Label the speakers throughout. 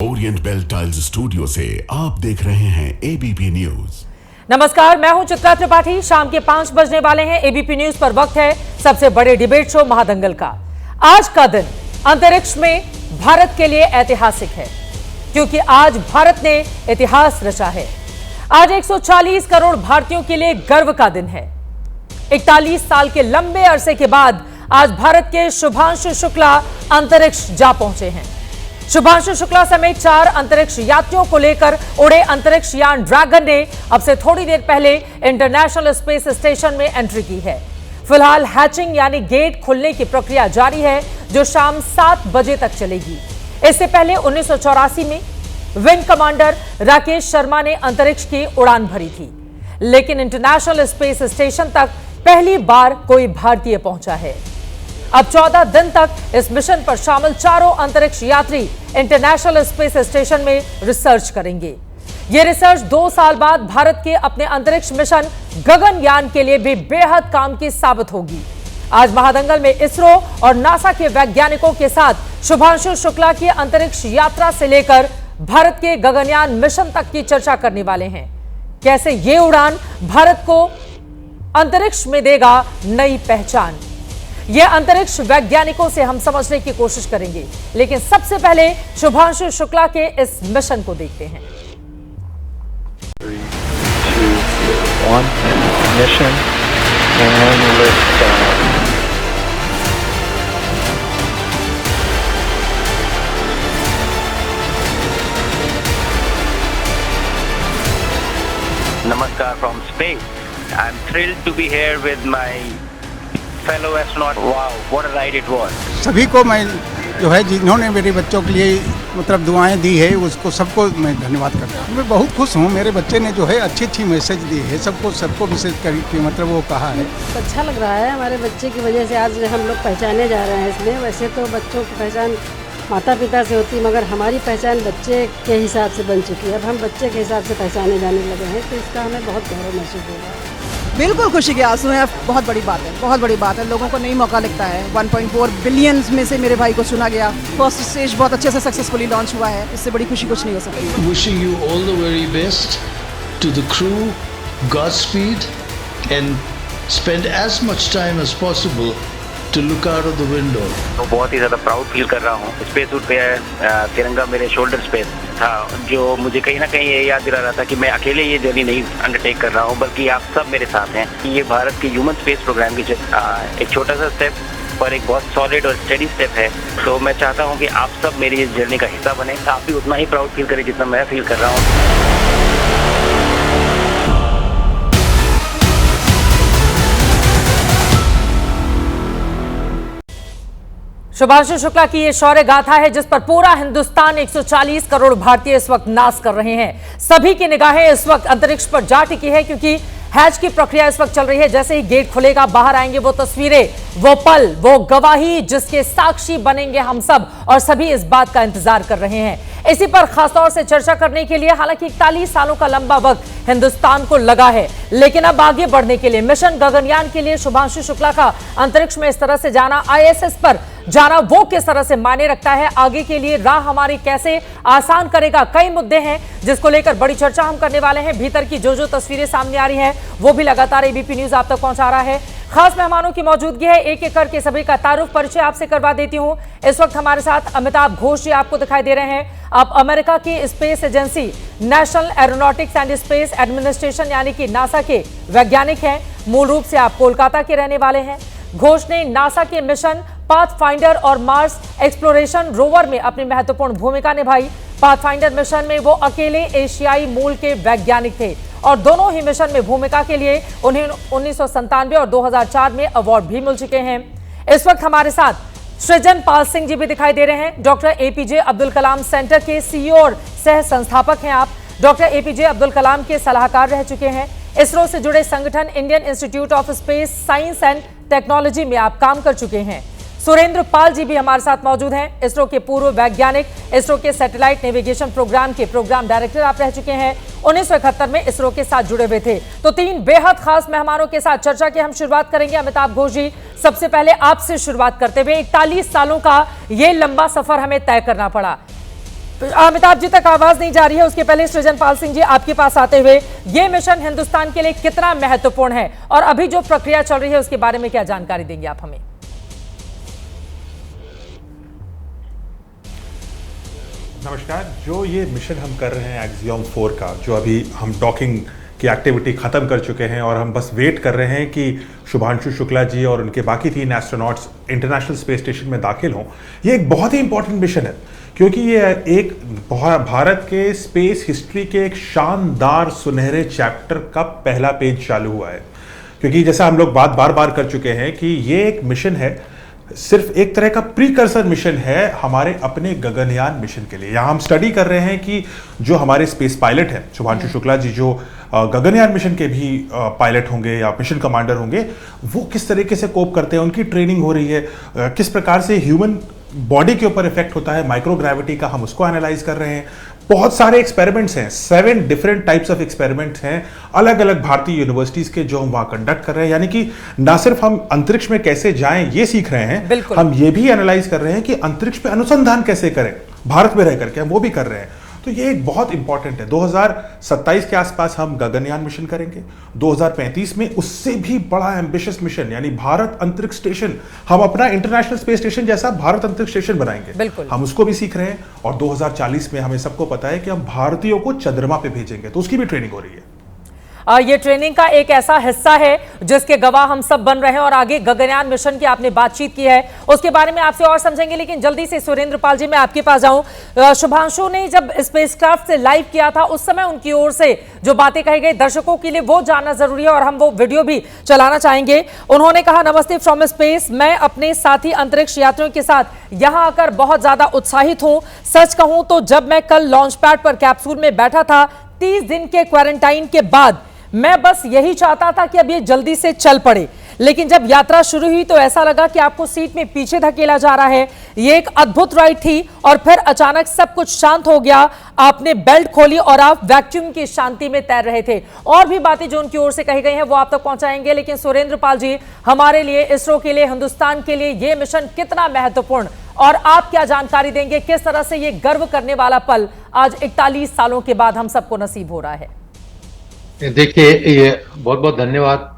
Speaker 1: Orient bell tiles studio से आप देख रहे हैं एबीपी न्यूज।
Speaker 2: नमस्कार, मैं हूं चित्रा त्रिपाठी। शाम के 5 बजने वाले हैं। एबीपी न्यूज पर वक्त है सबसे बड़े डिबेट शो महादंगल का। आज का दिन अंतरिक्ष में भारत के लिए ऐतिहासिक है, क्योंकि आज भारत ने इतिहास रचा है। आज 140 करोड़ भारतीयों के लिए गर्व का दिन है। 41 साल के लंबे अरसे के बाद आज भारत के शुभांशु शुक्ला अंतरिक्ष जा पहुंचे हैं। शुभांशु शुक्ला समेत 4 अंतरिक्ष यात्रियों को लेकर उड़े अंतरिक्ष यान ड्रैगन ने अब से थोड़ी देर पहले इंटरनेशनल स्पेस स्टेशन में एंट्री की है। फिलहाल हैचिंग यानी गेट खुलने की प्रक्रिया जारी है, जो शाम 7 बजे तक चलेगी। इससे पहले 1984 में विंग कमांडर राकेश शर्मा ने अंतरिक्ष की उड़ान भरी थी, लेकिन इंटरनेशनल स्पेस स्टेशन तक पहली बार कोई भारतीय पहुंचा है। अब 14 दिन तक इस मिशन पर शामिल चारों अंतरिक्ष यात्री इंटरनेशनल स्पेस स्टेशन में रिसर्च करेंगे। यह रिसर्च 2 साल बाद भारत के अपने अंतरिक्ष मिशन गगनयान के लिए भी बेहद काम की साबित होगी। आज महादंगल में इसरो और नासा के वैज्ञानिकों के साथ शुभांशु शुक्ला की अंतरिक्ष यात्रा से लेकर भारत के गगनयान मिशन तक की चर्चा करने वाले हैं। कैसे ये उड़ान भारत को अंतरिक्ष में देगा नई पहचान, यह अंतरिक्ष वैज्ञानिकों से हम समझने की कोशिश करेंगे। लेकिन सबसे पहले शुभांशु शुक्ला के इस मिशन को देखते हैं।
Speaker 3: 3, 2, 1, ignition and lift off.
Speaker 4: Namaskar from space. I'm thrilled to be here with my fellow astronaut. Wow, what a ride it was.
Speaker 5: सभी को मैं जो है जिन्होंने मेरे बच्चों के लिए मतलब दुआएं दी है, उसको सबको मैं धन्यवाद करता हूँ। मैं बहुत खुश हूँ। मेरे बच्चे ने जो है अच्छी मैसेज दी है, सबको मैसेज करके मतलब वो कहा है।
Speaker 6: अच्छा लग रहा है। हमारे बच्चे की वजह से आज हम लोग पहचाने जा रहे हैं। इसलिए वैसे तो बच्चों की पहचान माता पिता से होती, मगर हमारी पहचान बच्चे के हिसाब से बन चुकी है। अब हम बच्चे के हिसाब से पहचाने जाने लगे हैं, तो इसका हमें बहुत गौरव महसूस हो रहा है।
Speaker 7: बिल्कुल खुशी के आंसू हैं। बहुत बड़ी बात है, बहुत बड़ी बात है। लोगों को नहीं मौका लिखता है। 1.4 बिलियन में से मेरे भाई को चुना गया। फर्स्ट स्टेज बहुत अच्छे से सक्सेसफुली लॉन्च हुआ है। इससे बड़ी खुशी कुछ नहीं हो सकती।
Speaker 8: Wishing you all the very best to the crew, Godspeed, and spend as much time as possible to look out of the window.
Speaker 4: तो बहुत ही ज़्यादा प्राउड फील कर रहा हूँ। स्पेस सूट पे तिरंगा मेरे शोल्डर पे था, जो मुझे कहीं ना कहीं ये याद दिला रहा था कि मैं अकेले ये जर्नी नहीं अंडरटेक कर रहा हूँ, बल्कि आप सब मेरे साथ हैं। ये भारत के ह्यूमन स्पेस प्रोग्राम की एक छोटा सा स्टेप पर एक बहुत सॉलिड और स्टडी स्टेप है। तो मैं चाहता हूँ कि आप सब मेरी इस जर्नी का हिस्सा बने। आप भी उतना ही प्राउड फील करें जितना मैं फील कर रहा हूँ।
Speaker 2: शुभांशु शुक्ला की यह शौर्य गाथा है, जिस पर पूरा हिंदुस्तान 140 करोड़ भारतीय इस वक्त नाच कर रहे हैं। सभी की निगाहें इस वक्त अंतरिक्ष पर जा टिकी है, क्योंकि हैच की प्रक्रिया इस वक्त चल रही है। जैसे ही गेट खुलेगा, बाहर आएंगे वो तस्वीरें, वो पल, वो गवाही, जिसके साक्षी बनेंगे हम सब, और सभी इस बात का इंतजार कर रहे हैं। इसी पर खासतौर से चर्चा करने के लिए हालांकि 41 सालों का लंबा वक्त हिंदुस्तान को लगा है, लेकिन अब आगे बढ़ने के लिए मिशन गगनयान के लिए शुभांशु शुक्ला का अंतरिक्ष में इस तरह से जाना, आईएसएस पर जाना, वो किस तरह से मायने रखता है, आगे के लिए राह हमारी कैसे आसान करेगा। कई मुद्दे हैं जिसको लेकर बड़ी चर्चा हम करने वाले हैं। भीतर की जो तस्वीरें सामने आ रही हैं, वो भी लगातार एबीपी न्यूज आप तक पहुंचा रहा है। खास मेहमानों की मौजूदगी है। एक एक करके सभी का तारुफ परिचय आपसे करवा देती हूं। इस वक्त हमारे साथ अमिताभ घोष जी आपको दिखाई दे रहे हैं। आप अमेरिका की space agency national aeronautics and space administration यानी कि नासा के वैज्ञानिक हैं। मूल रूप से आप कोलकाता के रहने वाले हैं। घोष ने नासा के मिशन पाथफाइंडर और मार्स एक्सप्लोरेशन रोवर में अपनी महत्वपूर्ण भूमिका निभाई। पाथफाइंडर मिशन में वो अकेले एशियाई मूल के वैज्ञानिक थे, और दोनों ही मिशन में भूमिका के लिए उन्हें 1997 और 2004 में अवार्ड भी मिल चुके हैं। इस वक्त हमारे साथ सृजन पाल सिंह जी भी दिखाई दे रहे हैं। Doctor APJ Abdul Kalam centre के सीईओ और सह संस्थापक हैं आप। डॉक्टर एपीजे अब्दुल कलाम के सलाहकार रह चुके हैं। इसरो से जुड़े संगठन Indian institute of space science and technology में आप काम कर चुके हैं। सुरेंद्र पाल जी भी हमारे साथ मौजूद हैं। इसरो के पूर्व वैज्ञानिक, इसरो के सैटेलाइट नेविगेशन प्रोग्राम के प्रोग्राम डायरेक्टर आप रह चुके हैं। 1971 में इसरो के साथ जुड़े हुए थे। तो 3 बेहद खास मेहमानों के साथ चर्चा की हम शुरुआत करेंगे। अमिताभ घोष जी, सबसे पहले आपसे शुरुआत करते हुए, 41 सालों का ये लंबा सफर हमें तय करना पड़ा। अमिताभ जी तक आवाज नहीं जा रही है, उसके पहले सृजनपाल सिंह जी आपके पास आते हुए, ये मिशन हिंदुस्तान के लिए कितना महत्वपूर्ण है और अभी जो प्रक्रिया चल रही है उसके बारे में क्या जानकारी देंगे आप हमें?
Speaker 9: नमस्कार। जो ये मिशन हम कर रहे हैं एक्सियम 4 का, जो अभी हम डॉकिंग की एक्टिविटी ख़त्म कर चुके हैं और हम बस वेट कर रहे हैं कि शुभांशु शुक्ला जी और उनके बाकी 3 एस्ट्रोनॉट्स इंटरनेशनल स्पेस स्टेशन में दाखिल हों। ये एक बहुत ही इंपॉर्टेंट मिशन है क्योंकि ये एक भारत के स्पेस हिस्ट्री के एक शानदार सुनहरे चैप्टर का पहला पेज चालू हुआ है। क्योंकि जैसा हम लोग बार बार कर चुके हैं कि ये एक मिशन है, सिर्फ एक तरह का प्रीकर्सर मिशन है हमारे अपने गगनयान मिशन के लिए। यहाँ हम स्टडी कर रहे हैं कि जो हमारे स्पेस पायलट हैं शुभांशु शुक्ला जी, जो गगनयान मिशन के भी पायलट होंगे या मिशन कमांडर होंगे, वो किस तरीके से कोप करते हैं, उनकी ट्रेनिंग हो रही है, किस प्रकार से ह्यूमन बॉडी के ऊपर इफेक्ट होता है माइक्रोग्रेविटी का, हम उसको एनालाइज कर रहे हैं। बहुत सारे एक्सपेरिमेंट्स हैं, 7 डिफरेंट टाइप्स ऑफ एक्सपेरिमेंट्स हैं अलग अलग भारतीय यूनिवर्सिटीज के, जो हम वहां कंडक्ट कर रहे हैं। यानी कि ना सिर्फ हम अंतरिक्ष में कैसे जाएं ये सीख रहे हैं, हम ये भी एनालाइज कर रहे हैं कि अंतरिक्ष पे अनुसंधान कैसे करें भारत में रह करके, हम वो भी कर रहे हैं। तो ये एक बहुत इंपॉर्टेंट है। 2027 के आसपास हम गगनयान मिशन करेंगे, 2035 में उससे भी बड़ा एम्बिशियस मिशन यानी भारत अंतरिक्ष स्टेशन, हम अपना इंटरनेशनल स्पेस स्टेशन जैसा भारत अंतरिक्ष स्टेशन बनाएंगे, हम उसको भी सीख रहे हैं। और 2040 में हमें सबको पता है कि हम भारतीयों को चंद्रमा पे भेजेंगे, तो उसकी भी ट्रेनिंग हो रही है।
Speaker 2: ये ट्रेनिंग का एक ऐसा हिस्सा है जिसके गवाह हम सब बन रहे हैं और आगे गगनयान मिशन की आपने बातचीत की है, उसके बारे में आपसे और समझेंगे। लेकिन जल्दी से सुरेंद्र पाल जी मैं आपके पास जाऊं। शुभांशु ने जब स्पेसक्राफ्ट से लाइव किया था उस समय उनकी ओर से जो बातें कही गई दर्शकों के लिए वो जानना जरूरी है और हम वो वीडियो भी चलाना चाहेंगे। उन्होंने कहा, नमस्ते फ्रॉम स्पेस, मैं अपने साथी अंतरिक्ष यात्रियों के साथ यहां आकर बहुत ज्यादा उत्साहित हूं। सच कहूं तो जब मैं कल लॉन्च पैड पर कैप्सूल में बैठा था 30 दिन के क्वारंटाइन के बाद, मैं बस यही चाहता था कि अब ये जल्दी से चल पड़े। लेकिन जब यात्रा शुरू हुई तो ऐसा लगा कि आपको सीट में पीछे धकेला जा रहा है। ये एक अद्भुत राइड थी और फिर अचानक सब कुछ शांत हो गया। आपने बेल्ट खोली और आप वैक्यूम की शांति में तैर रहे थे। और भी बातें जो उनकी ओर से कही गई हैं वो आप तक पहुंचाएंगे। लेकिन सुरेंद्र पाल जी, हमारे लिए, इसरो के लिए, हिंदुस्तान के लिए ये मिशन कितना महत्वपूर्ण और आप क्या जानकारी देंगे, किस तरह से ये गर्व करने वाला पल आज 41 सालों के बाद हम सबको नसीब हो रहा है?
Speaker 10: देखिए, ये बहुत बहुत धन्यवाद।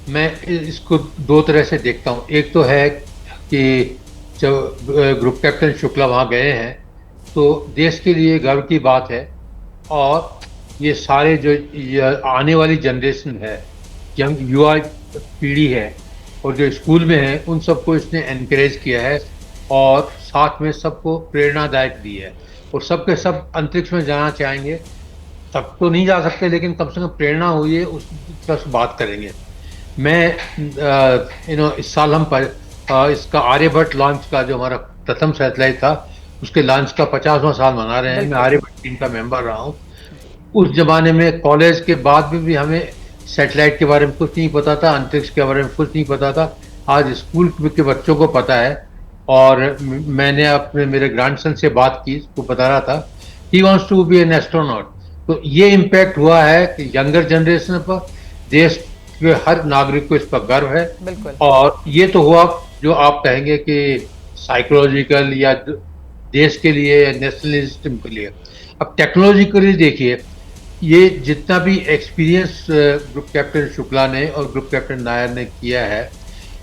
Speaker 10: मैं इसको 2 तरह से देखता हूँ। एक तो है कि जब ग्रुप कैप्टन शुक्ला वहाँ गए हैं तो देश के लिए गर्व की बात है, और ये सारे जो आने वाली जनरेशन है, यंग युवा पीढ़ी है और जो स्कूल में है, उन सबको इसने एनकरेज किया है और साथ में सबको प्रेरणादायक दी है। और सबके सब अंतरिक्ष में जाना चाहेंगे। तब तो नहीं जा सकते, लेकिन कम से कम प्रेरणा हुई है, उस तरह से बात करेंगे। मैं इस साल हम इसका आर्यभट्ट लॉन्च का, जो हमारा प्रथम सैटेलाइट था, उसके लॉन्च का 50वां साल मना रहे हैं। मैं आर्यभट्ट टीम का मेंबर रहा हूँ। उस जमाने में कॉलेज के बाद में भी हमें सैटेलाइट के बारे में कुछ नहीं पता था, अंतरिक्ष के बारे में कुछ नहीं पता था। आज स्कूल के बच्चों को पता है। और मैंने मेरे ग्रैंडसन से बात की, उसको बता रहा था he wants to be an astronaut. तो ये इम्पैक्ट हुआ है कि यंगर जनरेशन पर, देश के हर नागरिक को इस पर गर्व है। और ये तो हुआ जो आप कहेंगे कि साइकोलॉजिकल या देश के लिए, नेशनलिज्म के लिए। अब टेक्नोलॉजिकली देखिए, ये जितना भी एक्सपीरियंस ग्रुप कैप्टन शुक्ला ने और ग्रुप कैप्टन नायर ने किया है,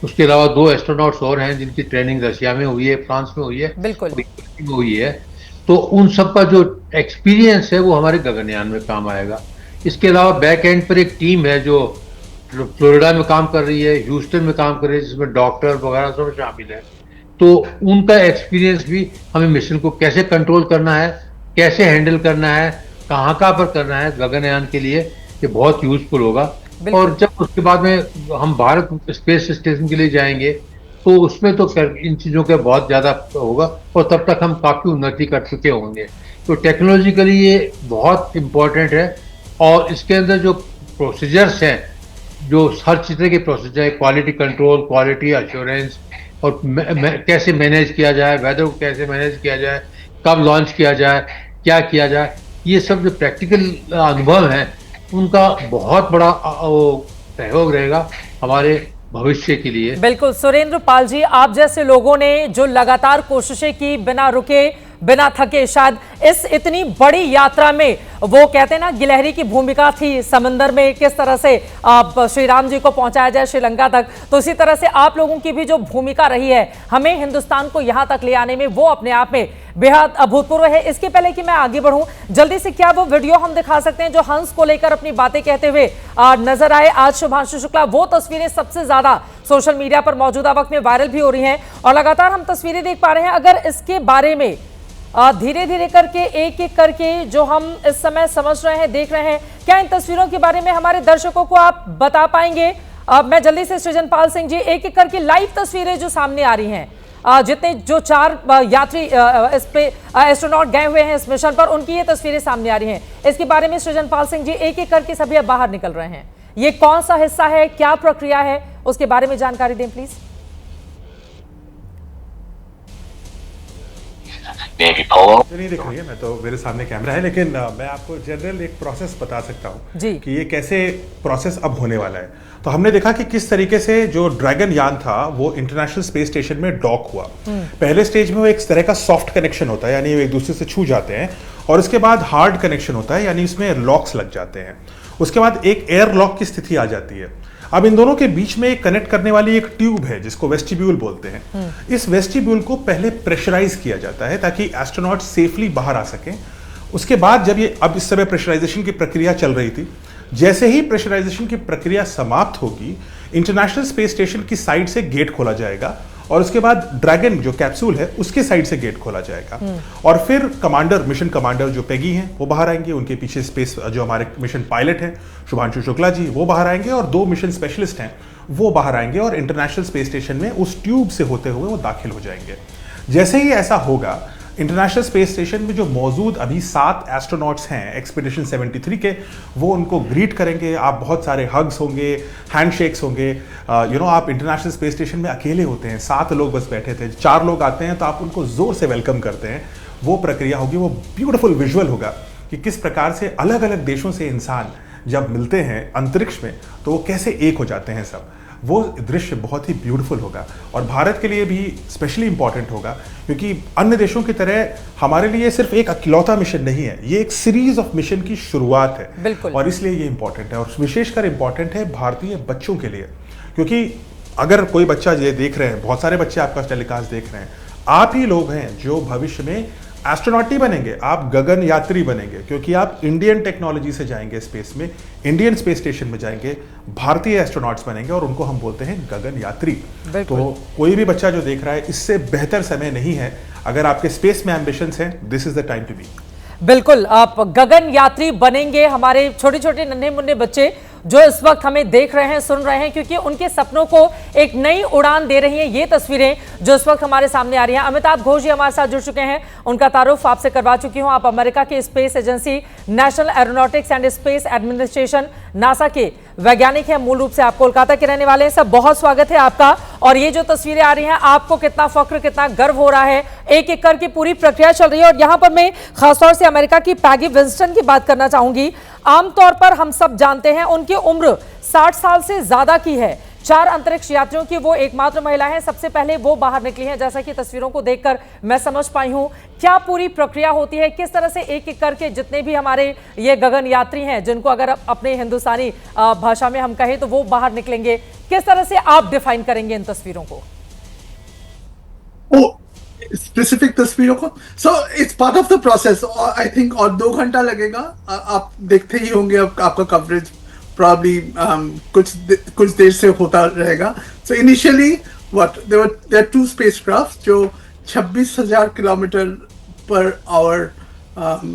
Speaker 10: उसके अलावा 2 एस्ट्रोनॉट्स और हैं जिनकी ट्रेनिंग रशिया में हुई है, फ्रांस में हुई है, हुई है। तो उन सब का जो एक्सपीरियंस है वो हमारे गगनयान में काम आएगा। इसके अलावा बैक एंड पर एक टीम है जो फ्लोरिडा में काम कर रही है, ह्यूस्टन में काम कर रही है, जिसमें डॉक्टर वगैरह सब शामिल है। तो उनका एक्सपीरियंस भी हमें मिशन को कैसे कंट्रोल करना है, कैसे हैंडल करना है, कहाँ पर करना है गगनयान के लिए, ये बहुत यूजफुल होगा। और जब उसके बाद में हम भारत स्पेस स्टेशन के लिए जाएंगे तो उसमें तो इन चीज़ों का बहुत ज़्यादा होगा और तब तक हम काफ़ी उन्नति कर चुके होंगे। तो टेक्नोलॉजिकली ये बहुत इम्पोर्टेंट है। और इसके अंदर जो प्रोसीजर्स हैं, जो हर चीज़ के प्रोसीजर है, क्वालिटी कंट्रोल, क्वालिटी अश्योरेंस, और कैसे मैनेज किया जाए, वेदर को कैसे मैनेज किया जाए, कब लॉन्च किया जाए, क्या किया जाए, ये सब जो प्रैक्टिकल अनुभव हैं उनका बहुत बड़ा सहयोग रहेगा हमारे भविष्य के लिए।
Speaker 2: बिल्कुल सुरेंद्र पाल जी, आप जैसे लोगों ने जो लगातार कोशिशें की, बिना रुके बिना थके। शायद इस इतनी बड़ी यात्रा में वो कहते हैं ना, गिलहरी की भूमिका थी समंदर में, किस तरह से श्री राम जी को पहुंचाया जाए श्रीलंका तक, तो इसी तरह से आप लोगों की भी जो भूमिका रही है हमें हिंदुस्तान को यहां तक ले आने में, वो अपने आप में बेहद अभूतपूर्व है। इसके पहले कि मैं आगे बढ़ूं, जल्दी से क्या वो वीडियो हम दिखा सकते हैं जो हंस को लेकर अपनी बातें कहते हुए नजर आए आज शुभांशु शुक्ला? वो तस्वीरें सबसे ज्यादा सोशल मीडिया पर मौजूदा वक्त में वायरल भी हो रही हैं और लगातार हम तस्वीरें देख पा रहे हैं। अगर इसके बारे में धीरे धीरे करके एक एक करके जो हम इस समय समझ रहे हैं, देख रहे हैं, क्या इन तस्वीरों के बारे में हमारे दर्शकों को आप बता पाएंगे? मैं जल्दी से सृजनपाल सिंह जी, एक एक करके लाइव तस्वीरें जो सामने आ रही हैं, जितने जो 4 यात्री इस पे एस्ट्रोनॉट गए हुए हैं इस मिशन पर, उनकी ये तस्वीरें सामने आ रही हैं, इसके बारे में सृजनपाल सिंह जी एक एक करके सभी अब बाहर निकल रहे हैं। ये कौन सा हिस्सा है, क्या प्रक्रिया है, उसके बारे में जानकारी दें प्लीज।
Speaker 9: नहीं दिख रही है, मैं तो मेरे सामने कैमरा है, लेकिन मैं आपको जनरल एक प्रोसेस बता सकता हूँ कि ये कैसे प्रोसेस अब होने वाला है। तो हमने देखा कि किस तरीके से जो ड्रैगन यान था वो इंटरनेशनल स्पेस स्टेशन में डॉक हुआ। पहले स्टेज में वो एक तरह का सॉफ्ट कनेक्शन होता है, यानी वो एक दूसरे से छू जाते हैं, और उसके बाद हार्ड कनेक्शन होता है, यानी इसमें लॉक्स लग जाते हैं। उसके बाद एक एयर लॉक की स्थिति आ जाती है। अब इन दोनों के बीच में कनेक्ट करने वाली एक ट्यूब है जिसको वेस्टिब्यूल बोलते हैं। इस वेस्टिब्यूल को पहले प्रेशराइज किया जाता है ताकि एस्ट्रोनॉट सेफली बाहर आ सकें। उसके बाद जब ये, अब इस समय प्रेशराइजेशन की प्रक्रिया चल रही थी, जैसे ही प्रेशराइजेशन की प्रक्रिया समाप्त होगी, इंटरनेशनल स्पेस स्टेशन की साइड से गेट खोला जाएगा और उसके बाद ड्रैगन जो कैप्सूल है उसके साइड से गेट खोला जाएगा और फिर कमांडर, मिशन कमांडर जो पेगी हैं वो बाहर आएंगे, उनके पीछे स्पेस जो हमारे मिशन पायलट हैं शुभांशु शुक्ला जी वो बाहर आएंगे और 2 मिशन स्पेशलिस्ट हैं वो बाहर आएंगे और इंटरनेशनल स्पेस स्टेशन में उस ट्यूब से होते हुए वो दाखिल हो जाएंगे। जैसे ही ऐसा होगा, इंटरनेशनल स्पेस स्टेशन में जो मौजूद अभी 7 एस्ट्रोनॉट्स हैं एक्सपीडिशन 73 के, वो उनको ग्रीट करेंगे। आप बहुत सारे हग्स होंगे, हैंडशेक्स होंगे। आप इंटरनेशनल स्पेस स्टेशन में अकेले होते हैं, 7 लोग बस बैठे थे, 4 लोग आते हैं तो आप उनको जोर से वेलकम करते हैं। वो प्रक्रिया होगी, वो ब्यूटीफुल विजुअल होगा कि किस प्रकार से अलग अलग देशों से इंसान जब मिलते हैं अंतरिक्ष में तो वो कैसे एक हो जाते हैं सब। वो दृश्य बहुत ही ब्यूटीफुल होगा और भारत के लिए भी स्पेशली इंपॉर्टेंट होगा, क्योंकि अन्य देशों की तरह हमारे लिए सिर्फ एक अकेलौता मिशन नहीं है, ये एक सीरीज ऑफ मिशन की शुरुआत है और इसलिए ये इंपॉर्टेंट है। और विशेषकर इंपॉर्टेंट है भारतीय बच्चों के लिए, क्योंकि अगर कोई बच्चा ये देख रहे हैं, बहुत सारे बच्चे आपका टेलीकास्ट देख रहे हैं, आप ही लोग हैं जो भविष्य में एस्ट्रोनॉट ही बनेंगे, आप गगन यात्री बनेंगे, क्योंकि आप इंडियन टेक्नोलॉजी से जाएंगे स्पेस में, इंडियन स्पेस स्टेशन में जाएंगे, भारतीय एस्ट्रोनॉट्स बनेंगे और उनको हम बोलते हैं गगन यात्री। तो कोई भी बच्चा जो देख रहा है, इससे बेहतर समय नहीं है। अगर आपके स्पेस में एम्बिशंस हैं, this is the time to be.
Speaker 2: बिल्कुल, आप गगन यात्री बनेंगे, हमारे छोटे छोटे नन्हे मुन्ने बच्चे जो इस वक्त हमें देख रहे हैं, सुन रहे हैं, क्योंकि उनके सपनों को एक नई उड़ान दे रही हैं ये तस्वीरें जो इस वक्त हमारे सामने आ रही हैं। अमिताभ घोष जी हमारे साथ जुड़ चुके हैं, उनका तारुफ आपसे करवा चुकी हूं। आप अमेरिका के space agency national aeronautics and space administration NASA के वैज्ञानिक हैं, मूल रूप से आप कोलकाता के रहने वाले हैं। सब बहुत स्वागत है आपका। और ये जो तस्वीरें आ रही हैं, आपको कितना फख्र, कितना गर्व हो रहा है, एक एक करके पूरी प्रक्रिया चल रही है। और यहाँ पर मैं खासतौर से अमेरिका की पैगी विंस्टन की बात करना चाहूंगी। आमतौर पर हम सब जानते हैं उनकी उम्र 60 साल से ज्यादा की है। 4 अंतरिक्ष यात्रियों की वो एकमात्र महिला है, सबसे पहले वो बाहर निकली हैं, जैसा कि तस्वीरों को देखकर मैं समझ पाई हूं। क्या पूरी प्रक्रिया होती है, किस तरह से एक एक करके जितने भी हमारे ये गगन यात्री हैं, जिनको अगर अपने हिंदुस्तानी भाषा में हम कहें तो वो बाहर निकलेंगे, किस तरह से आप डिफाइन करेंगे इन तस्वीरों को?
Speaker 11: स्पेसिफिक तस्वीरों को, so it's part of the process. I think और 2 घंटा लगेगा, आप देखते ही होंगे, आपका कवरेज प्रॉब्ली कुछ देर से होता रहेगा। सो इनिशियली देयर 2 स्पेसक्राफ्ट जो 26,000 किलोमीटर पर आवर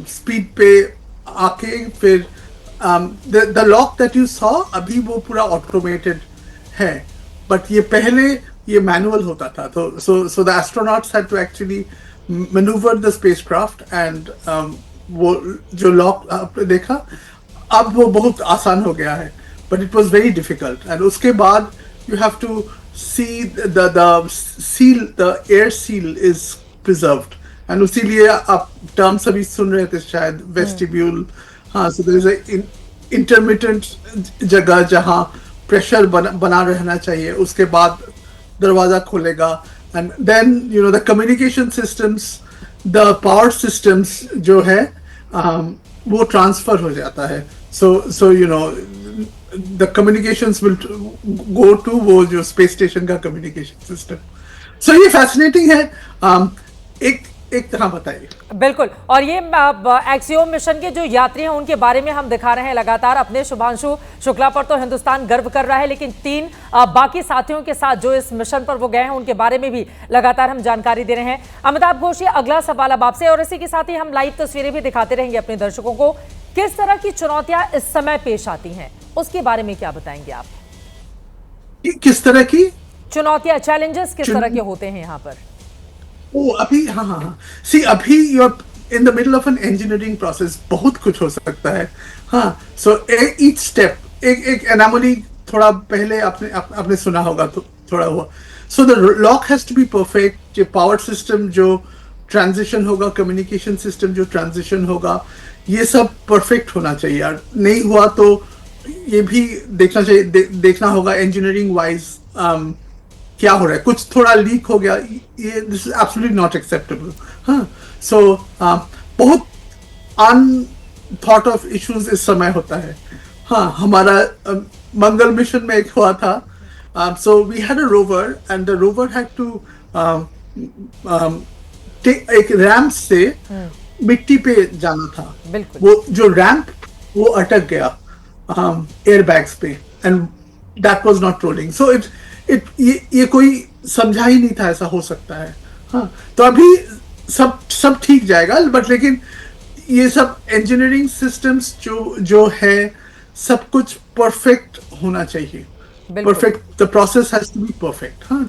Speaker 11: स्पीड पे आके फिर the lock that you saw अभी वो पूरा ऑटोमेटेड है, बट ये पहले ये मैनुअल होता था। तो so the astronauts had to actually maneuver the spacecraft and वो जो लॉक आपने देखा अब वो बहुत आसान हो गया है, but it was very difficult। and उसके बाद you have to see the seal, the air seal is preserved and उसीलिए आप टर्म सभी सुन रहे थे शायद, वेस्टिब्यूल। हाँ, so there is a intermittent जगह जहाँ प्रेशर बना रहना चाहिए, उसके बाद दरवाजा खोलेगा and then the communication systems the power systems जो है वो ट्रांसफर हो जाता है. So you know the communications will go to वो जो स्पेस स्टेशन का कम्युनिकेशन सिस्टम. सो ये फैसिनेटिंग है. एक तरह बताइए.
Speaker 2: बिल्कुल. और ये एक्सियोम मिशन के जो यात्री हैं उनके बारे में हम दिखा रहे हैं लगातार. अपने शुभांशु शुक्ला पर तो हिंदुस्तान गर्व कर रहा है, लेकिन 3 बाकी साथियों के साथ जो इस मिशन पर वो गए हैं उनके बारे में भी लगातार हम जानकारी दे रहे हैं. अमिताभ घोष, ये अगला सवाल अब आपसे, और इसी के साथ ही हम लाइव तस्वीरें भी दिखाते रहेंगे अपने दर्शकों को. किस तरह की चुनौतियां इस समय पेश आती हैं, उसके बारे में क्या बताएंगे आप?
Speaker 11: किस तरह की
Speaker 2: चुनौतियां, चैलेंजेस किस तरह के होते हैं यहाँ पर?
Speaker 11: अभी हाँ. सी अभी you are in the middle of an engineering process. बहुत कुछ हो सकता है. हाँ. सो ईच स्टेप एक एनामोली थोड़ा पहले आपने सुना होगा तो थोड़ा हुआ. So the lock has to be perfect. जो पावर सिस्टम जो ट्रांजिशन होगा, कम्युनिकेशन सिस्टम जो ट्रांजिशन होगा, ये सब परफेक्ट होना चाहिए. यार नहीं हुआ तो ये भी देखना चाहिए, देखना होगा इंजीनियरिंग वाइज क्या हो रहा है. कुछ थोड़ा लीक हो गया, ये this is absolutely not acceptable. हाँ. सो बहुत अनथॉट ऑफ इश्यूज इस समय होता है. हाँ. हमारा मंगल मिशन में एक हुआ था. So we had a rover and the rover had to एक रैंप से मिट्टी पे जाना था. वो जो रैंप वो अटक गया एयरबैग्स पे and that was not rolling. So ये कोई समझा ही नहीं था ऐसा हो सकता है. हाँ. तो अभी सब ठीक जाएगा, बट लेकिन ये सब इंजीनियरिंग सिस्टम्स जो है सब कुछ परफेक्ट होना चाहिए. Perfect, the process has to be perfect. हाँ.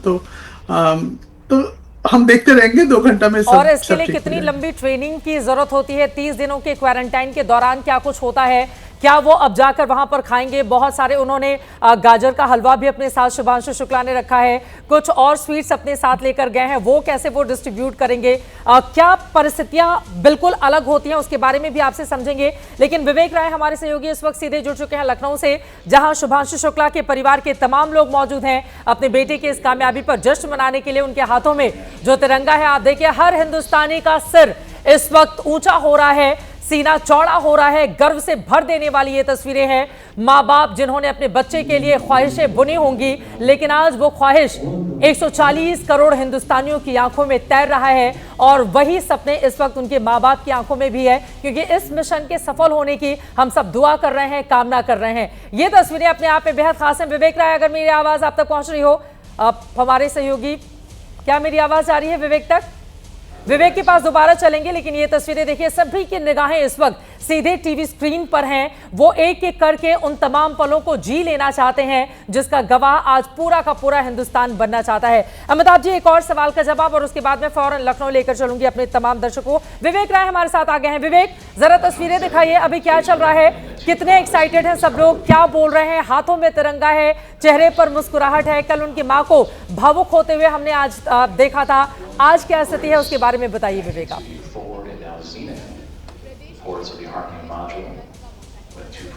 Speaker 11: तो हम देखते रहेंगे 2 घंटा में सब.
Speaker 2: और इसके लिए कितनी लंबी ट्रेनिंग की जरूरत होती है? 30 दिनों के क्वारंटाइन के दौरान क्या कुछ होता है? क्या वो अब जाकर वहां पर खाएंगे? बहुत सारे उन्होंने गाजर का हलवा भी अपने साथ शुभांशु शुक्ला ने रखा है, कुछ और स्वीट्स अपने साथ लेकर गए हैं. वो कैसे वो डिस्ट्रीब्यूट करेंगे? क्या परिस्थितियां बिल्कुल अलग होती हैं, उसके बारे में भी आपसे समझेंगे. लेकिन विवेक राय हमारे सहयोगी इस वक्त सीधे जुड़ चुके हैं लखनऊ से, जहां शुभांशु शुक्ला के परिवार के तमाम लोग मौजूद हैं अपने बेटे की इस कामयाबी पर जश्न मनाने के लिए. उनके हाथों में जो तिरंगा है, आप देखिए हर हिंदुस्तानी का सिर इस वक्त ऊंचा हो रहा है, सीना चौड़ा हो रहा है. गर्व से भर देने वाली ये तस्वीरें हैं. माँ बाप जिन्होंने अपने बच्चे के लिए ख्वाहिशें बुनी होंगी, लेकिन आज वो ख्वाहिश 140 करोड़ हिंदुस्तानियों की आंखों में तैर रहा है. और वही सपने इस वक्त उनके माँ बाप की आंखों में भी है, क्योंकि इस मिशन के सफल होने की हम सब दुआ कर रहे हैं, कामना कर रहे हैं. ये तस्वीरें अपने आप में बेहद खास हैं. विवेक राय, अगर मेरी आवाज आप तक पहुंच रही हो, आप हमारे सहयोगी, क्या मेरी आवाज आ रही है विवेक तक? विवेक के पास दोबारा चलेंगे, लेकिन ये तस्वीरें देखिए, सभी की निगाहें इस वक्त सीधे टीवी स्क्रीन पर हैं. वो एक एक करके उन तमाम पलों को जी लेना चाहते हैं जिसका गवाह आज पूरा का पूरा हिंदुस्तान बनना चाहता है. अमिताभ जी, एक और सवाल का जवाब और उसके बाद मैं फौरन लखनऊ लेकर चलूंगी अपने तमाम दर्शकों. विवेक राय हमारे साथ आ गए हैं. विवेक, जरा तस्वीरें दिखाइए, अभी क्या चल रहा है? कितने एक्साइटेड हैं सब लोग? क्या बोल रहे हैं? हाथों में तिरंगा है, चेहरे पर मुस्कुराहट है. कल उनकी मां को भावुक होते हुए हमने आज देखा था. आज क्या स्थिति है, उसके बारे में बताइए विवेक आप.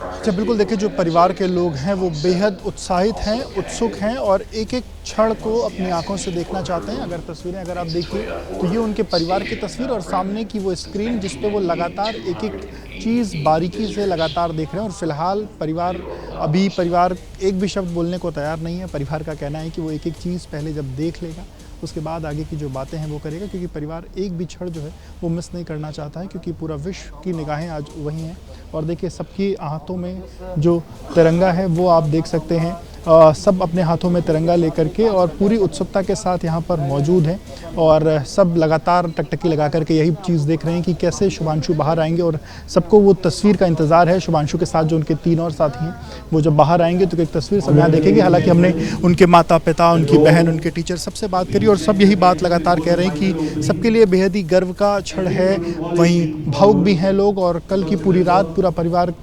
Speaker 12: अच्छा, बिल्कुल. देखिए, जो परिवार के लोग हैं वो बेहद उत्साहित हैं, उत्सुक हैं और एक एक क्षण को अपनी आंखों से देखना चाहते हैं. अगर आप देखिए तो ये उनके परिवार की तस्वीर और सामने की वो स्क्रीन जिस पे वो लगातार एक एक चीज़ बारीकी से लगातार देख रहे हैं. और फिलहाल परिवार एक भी शब्द बोलने को तैयार नहीं है. परिवार का कहना है कि वो एक एक चीज़ पहले जब देख लेगा उसके बाद आगे की जो बातें हैं वो करेगा, क्योंकि परिवार एक भी क्षण जो है वो मिस नहीं करना चाहता है, क्योंकि पूरा विश्व की निगाहें आज वही हैं. और देखिए, सबकी हाथों में जो तिरंगा है वो आप देख सकते हैं. सब अपने हाथों में तिरंगा लेकर के और पूरी उत्सुकता के साथ यहाँ पर मौजूद हैं. और सब लगातार टकटकी लगा करके यही चीज़ देख रहे हैं कि कैसे शुभांशु बाहर आएंगे. और सबको वो तस्वीर का इंतज़ार है. शुभांशु के साथ जो उनके 3 और साथी हैं वो जब बाहर आएंगे तो एक तस्वीर सब यहाँ देखेंगे. हालांकि हमने उनके माता पिता, उनकी बहन, उनके टीचर सबसे बात करी और सब यही बात लगातार कह रहे हैं कि सबके लिए बेहद ही गर्व का क्षण है. वहीं भावुक भी हैं लोग. और कल की पूरी रात पूरा परिवार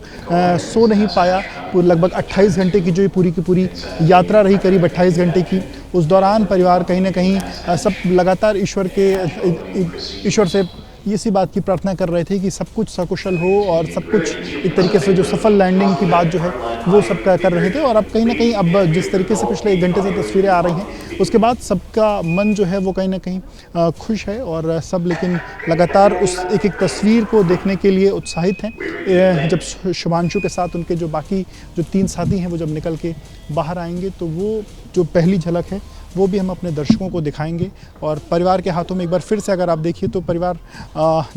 Speaker 12: सो नहीं पाया. लगभग 28 घंटे की जो पूरी की पूरी यात्रा रही, करीब 28 घंटे की, उस दौरान परिवार कहीं ना कहीं सब लगातार ईश्वर से इसी बात की प्रार्थना कर रहे थे कि सब कुछ सकुशल हो और सब कुछ एक तरीके से जो सफल लैंडिंग की बात जो है वो सब कर रहे थे। और अब कहीं ना कहीं अब जिस तरीके से पिछले 1 घंटे से तस्वीरें आ रही हैं उसके बाद सबका मन जो है वो कहीं ना कहीं खुश है और सब लेकिन लगातार उस एक एक तस्वीर को देखने के लिए उत्साहित हैं। जब शुभांशु के साथ उनके जो बाकी जो 3 साथी हैं वो जब निकल के बाहर आएंगे तो वो जो पहली झलक है वो भी हम अपने दर्शकों को दिखाएंगे। और परिवार के हाथों में एक बार फिर से अगर आप देखिए तो परिवार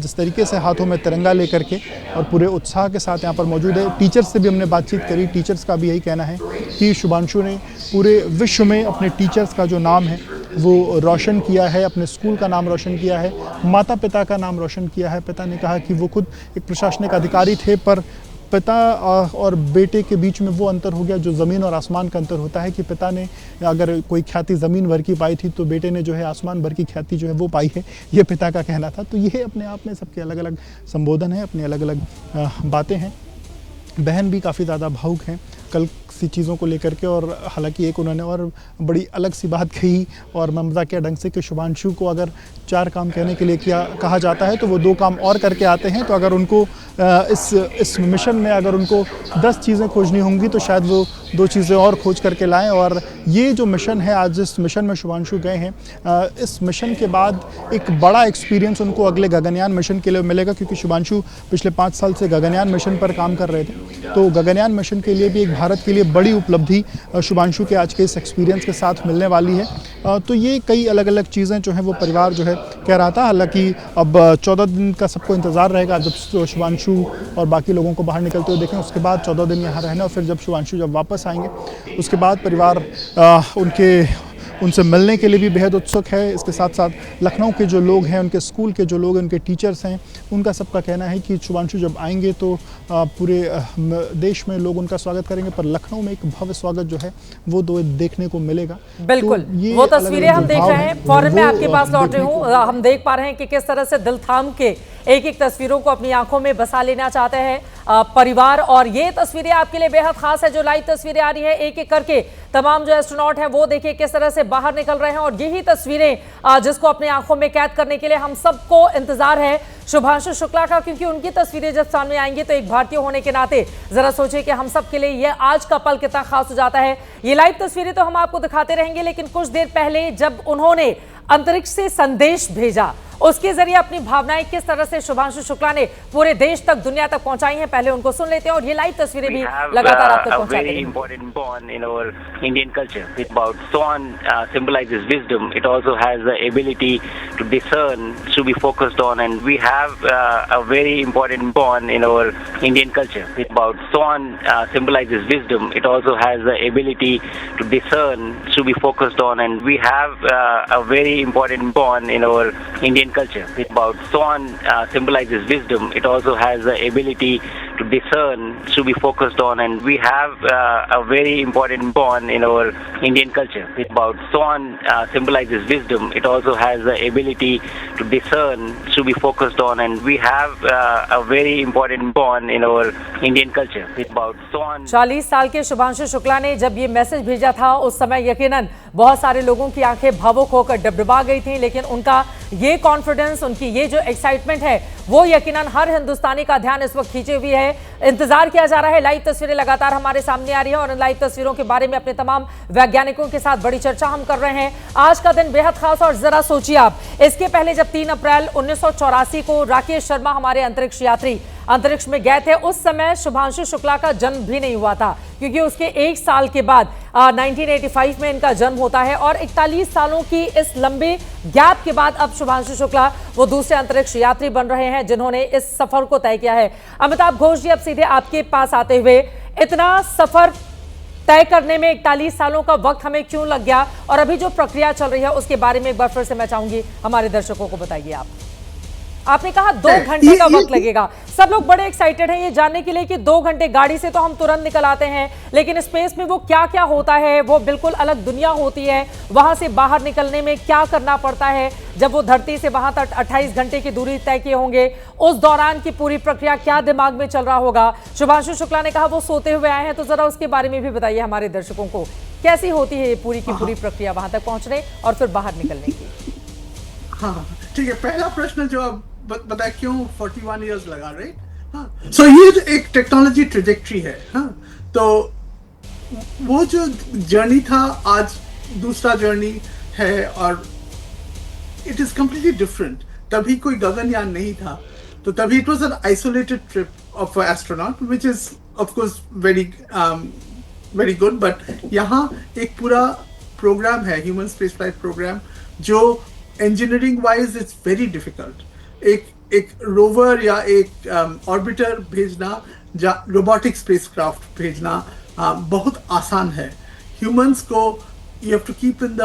Speaker 12: जिस तरीके से हाथों में तिरंगा लेकर के और पूरे उत्साह के साथ यहाँ पर मौजूद है। टीचर्स से भी हमने बातचीत करी, टीचर्स का भी यही कहना है कि शुभांशु ने पूरे विश्व में अपने टीचर्स का जो नाम है वो रोशन किया है, अपने स्कूल का नाम रोशन किया है, माता पिता का नाम रोशन किया है। पिता ने कहा कि वो खुद एक प्रशासनिक अधिकारी थे पर पिता और बेटे के बीच में वो अंतर हो गया जो ज़मीन और आसमान का अंतर होता है कि पिता ने अगर कोई ख्याति ज़मीन भर की पाई थी तो बेटे ने जो है आसमान भर की ख्याति जो है वो पाई है, ये पिता का कहना था। तो ये अपने आप में सबके अलग अलग संबोधन है, अपनी अलग अलग बातें हैं। बहन भी काफ़ी ज़्यादा भावुक हैं कल सी चीज़ों को लेकर के, और हालांकि एक उन्होंने और बड़ी अलग सी बात कही और मजाकिया ढंग से कि शुभांशु को अगर 4 काम कहने के लिए कहा जाता है तो वो 2 काम और करके आते हैं। तो अगर उनको इस मिशन में अगर उनको 10 चीज़ें खोजनी होंगी तो शायद वो 2 चीज़ें और खोज करके लाएं। और ये जो मिशन है, आज जिस मिशन में शुभांशु गए हैं, इस मिशन के बाद एक बड़ा एक्सपीरियंस उनको अगले गगनयान मिशन के लिए मिलेगा, क्योंकि शुभांशु पिछले 5 साल से गगनयान मिशन पर काम कर रहे थे। तो गगनयान मिशन के लिए भी एक भारत के लिए बड़ी उपलब्धि शुभांशु के आज के इस एक्सपीरियंस के साथ मिलने वाली है। तो ये कई अलग अलग चीज़ें जो हैं वो परिवार जो है कह रहा था। हालांकि अब 14 दिन का सबको इंतज़ार रहेगा जब शुभांशु और बाकी लोगों को बाहर निकलते हुए देखें, उसके बाद 14 दिन यहाँ रहना, और फिर जब शुभांशु जब वापस आएंगे उसके बाद परिवार उनसे मिलने के लिए भी बेहद उत्सुक है। इसके साथ साथ लखनऊ के जो लोग हैं, उनके स्कूल के जो लोग हैं, उनके टीचर्स हैं, उनका सबका कहना है कि शुभांशु जब आएंगे तो पूरे देश में लोग उनका स्वागत करेंगे, पर लखनऊ में एक भव्य स्वागत जो है वो देखने को मिलेगा।
Speaker 2: बिल्कुल, तो वो तस्वीरें हम देख रहे हैं। फौरन मैं आपके पास लौट रही हूँ। हम देख पा रहे हैं कि किस तरह से दिल थाम के एक एक तस्वीरों को अपनी आंखों में बसा लेना चाहते हैं परिवार। और ये तस्वीरें आपके लिए बेहद खास है, जो लाइव तस्वीरें आ रही है एक एक करके तमाम जो एस्ट्रोनॉट हैं वो देखिए किस तरह से बाहर निकल रहे हैं। और यही तस्वीरें जिसको अपनी आंखों में कैद करने के लिए हम सबको इंतजार है शुभांशु शुक्ला का, क्योंकि उनकी तस्वीरें जब सामने आएंगी तो एक भारतीय होने के नाते जरा सोचिए कि हम सब के लिए ये आज का पल कितना खास हो जाता है। ये लाइव तस्वीरें तो हम आपको दिखाते रहेंगे, लेकिन कुछ देर पहले जब उन्होंने अंतरिक्ष से संदेश भेजा उसके जरिए अपनी भावनाएं किस तरह से शुभांशु शुक्ला ने पूरे देश तक, दुनिया तक पहुंचाई हैं, पहले उनको सुन लेते हैं और ये लाइव तस्वीरें भी लगातार आप तक पहुंचाते हैं।
Speaker 4: Very important bond in our Indian culture. It's about swan symbolizes wisdom. It also has the ability to discern, to be focused on, and we have a very important bond in our Indian culture. It's about swan symbolizes wisdom. It also has the ability to discern, to be focused on, and we have a very important bond in our Indian culture. It's about swan symbolizes wisdom. It also has the ability to discern, to be focused on, and we have a very important bond in our Indian culture. It's about swan symbolizes wisdom. It also has the ability to discern, to be focused on, and we have a very important bond in our Indian culture. It's about swan.
Speaker 2: 40 साल के शुभांशु शुक्ला ने जब ये message भेजा था उस समय यकीनन बहुत सारे लोगों की आंखें भावुक होकर डबडबा गई थी, लेकिन उनका ये कॉन्फिडेंस, उनकी ये जो एक्साइटमेंट है वो यकीनन हर हिंदुस्तानी का ध्यान इस वक्त खींचे हुए है। इंतजार किया जा रहा है। लाइव तस्वीरें लगातार हमारे सामने आ रही है और इन लाइव तस्वीरों के बारे में अपने तमाम वैज्ञानिकों के साथ बड़ी चर्चा हम कर रहे हैं। आज का दिन बेहद खास, और जरा सोचिए आप, इसके पहले जब 3 अप्रैल 1984 को राकेश शर्मा हमारे अंतरिक्ष यात्री अंतरिक्ष में गए थे, उस समय शुभांशु शुक्ला का जन्म भी नहीं हुआ था, क्योंकि उसके 1 साल के बाद 1985 में इनका जन्म होता है। और 41 सालों की इस लंबे गैप के बाद अब शुभांशु शुक्ला वो दूसरे अंतरिक्ष यात्री बन रहे हैं जिन्होंने इस सफर को तय किया है। अमिताभ घोष जी, अब सीधे आपके पास आते हुए, इतना सफर तय करने में 41 सालों का वक्त हमें क्यों लग गया, और अभी जो प्रक्रिया चल रही है उसके बारे में एक बार फिर से मैं चाहूंगी हमारे दर्शकों को बताइए। आपने कहा 2 घंटे का वक्त लगेगा। सब लोग बड़े एक्साइटेड हैं ये जानने के लिए कि 2 घंटे, गाड़ी से तो हम तुरंत निकल आते हैं, लेकिन स्पेस में वो क्या क्या होता है, वो बिल्कुल अलग दुनिया होती है। वहां से बाहर निकलने में क्या करना पड़ता है, जब वो धरती से वहां तक 28 घंटे की दूरी तय किए होंगे, उस दौरान की पूरी प्रक्रिया क्या दिमाग में चल रहा होगा। शुभांशु शुक्ला ने कहा वो सोते हुए आए हैं, तो जरा उसके बारे में भी बताइए हमारे दर्शकों को, कैसी होती है ये पूरी की पूरी प्रक्रिया वहां तक पहुंचने और फिर बाहर निकलने की।
Speaker 11: हाँ ठीक है, पहला प्रश्न जो आप बताया क्यों 41 इयर्स लगा, राइट? हाँ, सो ये एक टेक्नोलॉजी ट्रेजेक्ट्री है। हाँ, तो वो जो जर्नी था आज दूसरा जर्नी है और इट इज कम्प्लीटली डिफरेंट। तभी कोई गगनयान नहीं था, तो तभी it was an isolated trip of astronaut which is of course very good, but यहाँ एक पूरा प्रोग्राम है, ह्यूमन स्पेस फ्लाइट प्रोग्राम, जो engineering wise it's very difficult. एक रोवर या एक ऑर्बिटर भेजना, रोबोटिक स्पेसक्राफ्ट भेजना बहुत आसान है। ह्यूमंस को you have to keep in the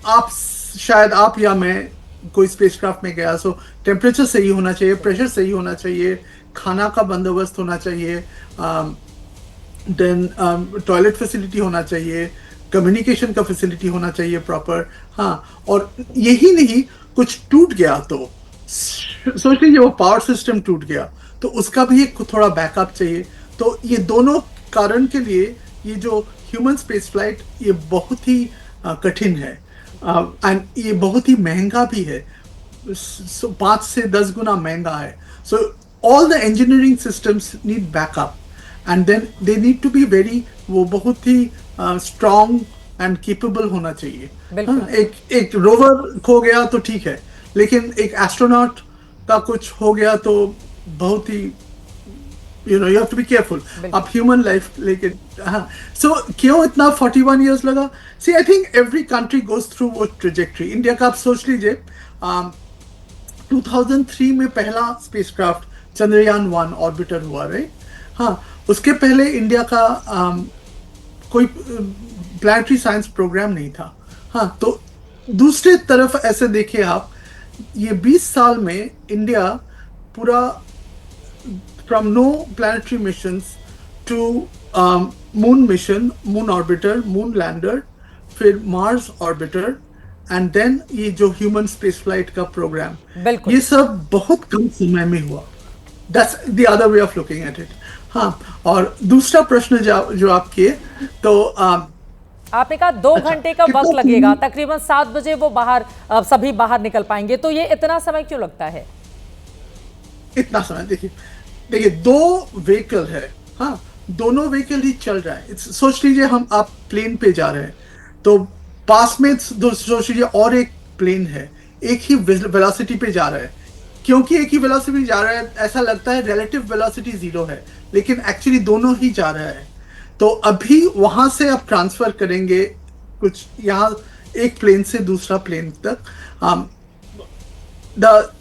Speaker 11: आप शायद आप या मैं कोई स्पेसक्राफ्ट में गया, सो टेम्परेचर सही होना चाहिए, प्रेशर सही होना चाहिए, खाना का बंदोबस्त होना चाहिए, देन टॉयलेट फैसिलिटी होना चाहिए, कम्युनिकेशन का फैसिलिटी होना चाहिए प्रॉपर। हाँ, और यही नहीं, कुछ टूट गया तो सोच लीजिए वो पावर सिस्टम टूट गया तो उसका भी एक थोड़ा बैकअप चाहिए। तो ये दोनों कारण के लिए ये जो ह्यूमन स्पेस फ्लाइट ये बहुत ही कठिन है एंड ये बहुत ही महंगा भी है, 5 से 10 गुना महंगा है। So all the engineering systems need backup and then they need to be very, वो बहुत ही स्ट्रॉन्ग एंड केपेबल होना चाहिए। एक रोवर खो गया तो ठीक है, लेकिन एक एस्ट्रोनॉट का कुछ हो गया तो बहुत ही you have to be careful. आप ह्यूमन लाइफ लेके, हाँ, सो क्यों इतना 41 इयर्स लगा? See I think every country goes through वो ट्रेजेक्ट्री। इंडिया का आप सोच लीजिए 2003 में पहला स्पेसक्राफ्ट चंद्रयान 1 ऑर्बिटर हुआ, राइट? हाँ, उसके पहले इंडिया का कोई प्लैनेटरी साइंस प्रोग्राम नहीं था। हाँ, तो दूसरे तरफ ऐसे देखिए आप, ये 20 साल में इंडिया पूरा from no planetary missions to moon mission, moon orbiter, moon lander, फिर मार्स ऑर्बिटर एंड देन ये जो ह्यूमन स्पेस फ्लाइट का प्रोग्राम, ये सब बहुत कम समय में हुआ। That's the other way of looking at it. हाँ, और दूसरा प्रश्न जो आप किए तो
Speaker 2: आपने कहा 2 घंटे का वक्त लगेगा, तकरीबन 7 बजे वो बाहर सभी बाहर निकल पाएंगे, तो ये इतना समय क्यों लगता है?
Speaker 11: इतना समय देखिए 2 व्हीकल है, हाँ, दोनों व्हीकल ही चल रहा है। सोच लीजिए आप प्लेन पे जा रहे हैं तो पास में सोच लीजिए और एक प्लेन है, एक ही वेलोसिटी पे जा रहा है। क्योंकि एक ही वेलोसिटी जा रहा है ऐसा लगता है रिलेटिव वेलोसिटी 0 है, लेकिन एक्चुअली दोनों ही जा रहा है। तो अभी वहां से आप ट्रांसफर करेंगे कुछ यहाँ एक प्लेन से दूसरा प्लेन तक, the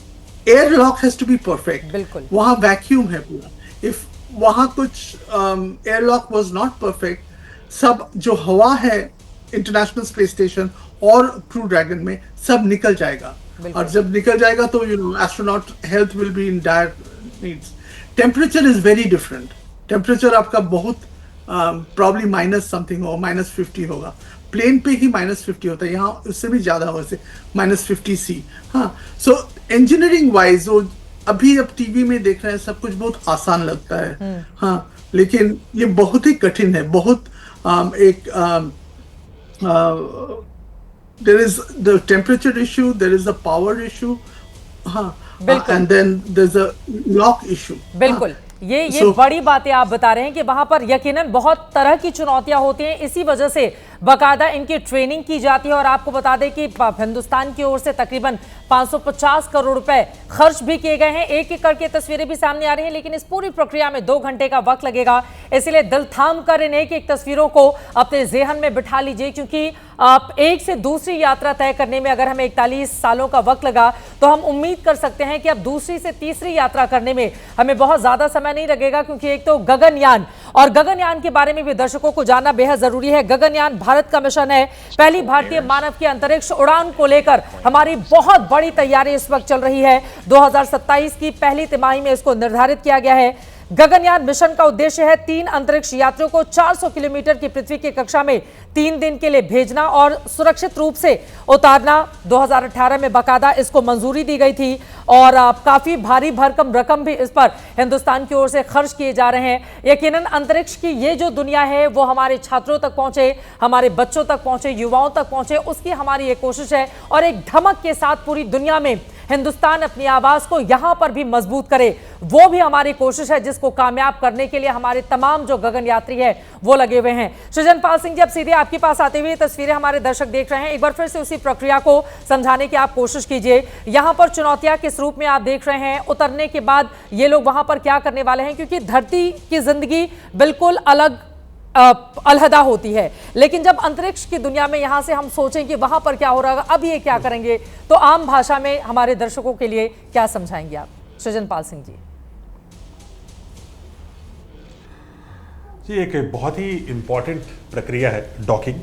Speaker 11: air lock has to be perfect.
Speaker 2: बिल्कुल,
Speaker 11: वहां वैक्यूम है पूरा। इफ वहां कुछ air lock was not perfect, सब जो हवा है इंटरनेशनल स्पेस स्टेशन और क्रू ड्रैगन में सब निकल जाएगा, और जब निकल जाएगा तो astronaut health will be in dire needs. Temperature is very different. Temperature आपका बहुत प्रॉब्ली माइनस समथिंग हो, -50 होगा। प्लेन पे ही -50 होता है, यहाँ उससे भी ज्यादा हो, से -50°C। हाँ, सो इंजीनियरिंग वाइज वो अभी अब टीवी में देख रहे हैं सब कुछ बहुत आसान लगता है, हाँ, लेकिन ये बहुत ही कठिन है। बहुत एक there is the temperature issue, there is the power issue, and then there's a lock issue.
Speaker 2: बिल्कुल, ये बड़ी बातें आप बता रहे हैं कि वहां पर यकीनन बहुत तरह की चुनौतियां होती हैं, इसी वजह से बाकायदा इनकी ट्रेनिंग की जाती है। और आपको बता दें कि हिंदुस्तान की ओर से तकरीबन 550 करोड़ रुपए खर्च भी किए गए हैं। एक एक करके तस्वीरें भी सामने आ रही हैं, लेकिन इस पूरी प्रक्रिया में 2 घंटे का वक्त लगेगा। इसलिए दिल थाम कर इन एक एक तस्वीरों को अपने जेहन में बिठा लीजिए, क्योंकि आप एक से दूसरी यात्रा तय करने में अगर हमें 41 सालों का वक्त लगा, तो हम उम्मीद कर सकते हैं कि अब दूसरी से तीसरी यात्रा करने में हमें बहुत ज्यादा समय नहीं लगेगा, क्योंकि एक तो गगनयान, और गगनयान के बारे में भी दर्शकों को जानना बेहद जरूरी है। गगनयान भारत का मिशन है, पहली भारतीय मानव की अंतरिक्ष उड़ान को लेकर हमारी बहुत बड़ी तैयारी इस वक्त चल रही है। 2027 की पहली तिमाही में इसको निर्धारित किया गया है। गगनयान मिशन का उद्देश्य है 3 अंतरिक्ष यात्रियों को 400 किलोमीटर की पृथ्वी की कक्षा में 3 दिन के लिए भेजना और सुरक्षित रूप से उतारना। 2018 में बाकायदा इसको मंजूरी दी गई थी और काफी भारी भरकम रकम भी इस पर हिंदुस्तान की ओर से खर्च किए जा रहे हैं। यकीनन अंतरिक्ष की ये जो दुनिया है वो हमारे छात्रों तक पहुंचे, हमारे बच्चों तक पहुंचे, युवाओं तक पहुंचे, उसकी हमारी एक कोशिश है। और एक धमक के साथ पूरी दुनिया में हिंदुस्तान अपनी आवाज को यहां पर भी मजबूत करे, वो भी हमारी कोशिश है, जिसको कामयाब करने के लिए हमारे तमाम जो गगनयात्री है वो लगे हुए हैं। सृजनपाल सिंह जी, अब सीधे आपके पास आते हुए तस्वीरें हमारे दर्शक देख रहे हैं, एक बार फिर से उसी प्रक्रिया को समझाने की आप कोशिश कीजिए। यहां पर चुनौतियां किस रूप में आप देख रहे हैं, उतरने के बाद ये लोग वहां पर क्या करने वाले हैं, क्योंकि धरती की जिंदगी बिल्कुल अलग अलहदा होती है, लेकिन जब अंतरिक्ष की दुनिया में यहां से हम सोचें कि वहां पर क्या हो रहा है, अब ये क्या करेंगे, तो आम भाषा में हमारे दर्शकों के लिए क्या समझाएंगे आप, सृजनपाल सिंह जी?
Speaker 9: जी, एक बहुत ही इम्पॉर्टेंट प्रक्रिया है डॉकिंग,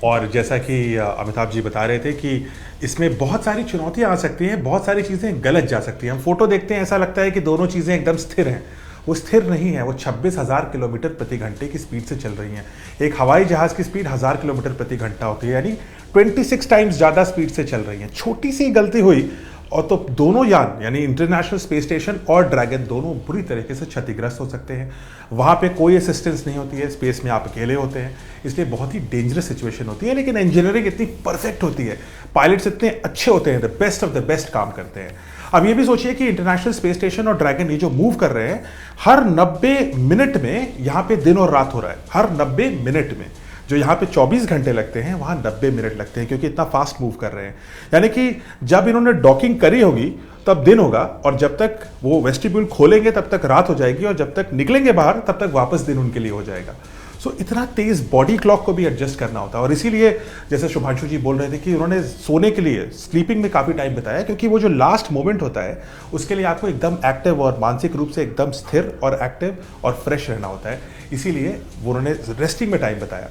Speaker 9: और जैसा कि अमिताभ जी बता रहे थे कि इसमें बहुत सारी चुनौतियां आ सकती हैं, बहुत सारी चीज़ें गलत जा सकती हैं। हम फोटो देखते हैं, ऐसा लगता है कि दोनों चीज़ें एकदम स्थिर हैं, वो स्थिर नहीं है। वो 26,000 किलोमीटर प्रति घंटे की स्पीड से चल रही हैं। एक हवाई जहाज़ की स्पीड 1000 किलोमीटर प्रति घंटा होती है, यानी 26 टाइम्स ज़्यादा स्पीड से चल रही हैं। छोटी सी गलती हुई और तो दोनों यान यानी इंटरनेशनल स्पेस स्टेशन और ड्रैगन दोनों बुरी तरीके से क्षतिग्रस्त हो सकते हैं। वहाँ पे कोई असिस्टेंस नहीं होती है, स्पेस में आप अकेले होते हैं, इसलिए बहुत ही डेंजरस सिचुएशन होती है। लेकिन इंजीनियरिंग इतनी परफेक्ट होती है, पायलट्स इतने अच्छे होते हैं, the best of the best काम करते हैं। अब ये भी सोचिए कि इंटरनेशनल स्पेस स्टेशन और ड्रैगन ये जो मूव कर रहे हैं, हर 90 मिनट में यहाँ पे दिन और रात हो रहा है। हर 90 मिनट में, जो यहाँ पे 24 घंटे लगते हैं वहाँ 90 मिनट लगते हैं, क्योंकि इतना फास्ट मूव कर रहे हैं। यानी कि जब इन्होंने डॉकिंग करी होगी तब दिन होगा, और जब तक वो वेस्टिब्यूल खोलेंगे तब तक रात हो जाएगी, और जब तक निकलेंगे बाहर तब तक वापस दिन उनके लिए हो जाएगा। सो इतना तेज बॉडी क्लॉक को भी एडजस्ट करना होता है, और इसीलिए जैसे शुभांशु जी बोल रहे थे कि उन्होंने सोने के लिए स्लीपिंग में काफ़ी टाइम बताया, क्योंकि वो जो लास्ट मोमेंट होता है उसके लिए आपको एकदम एक्टिव और मानसिक रूप से एकदम स्थिर और एक्टिव और फ्रेश रहना होता है, इसीलिए वो उन्होंने रेस्टिंग में टाइम बताया।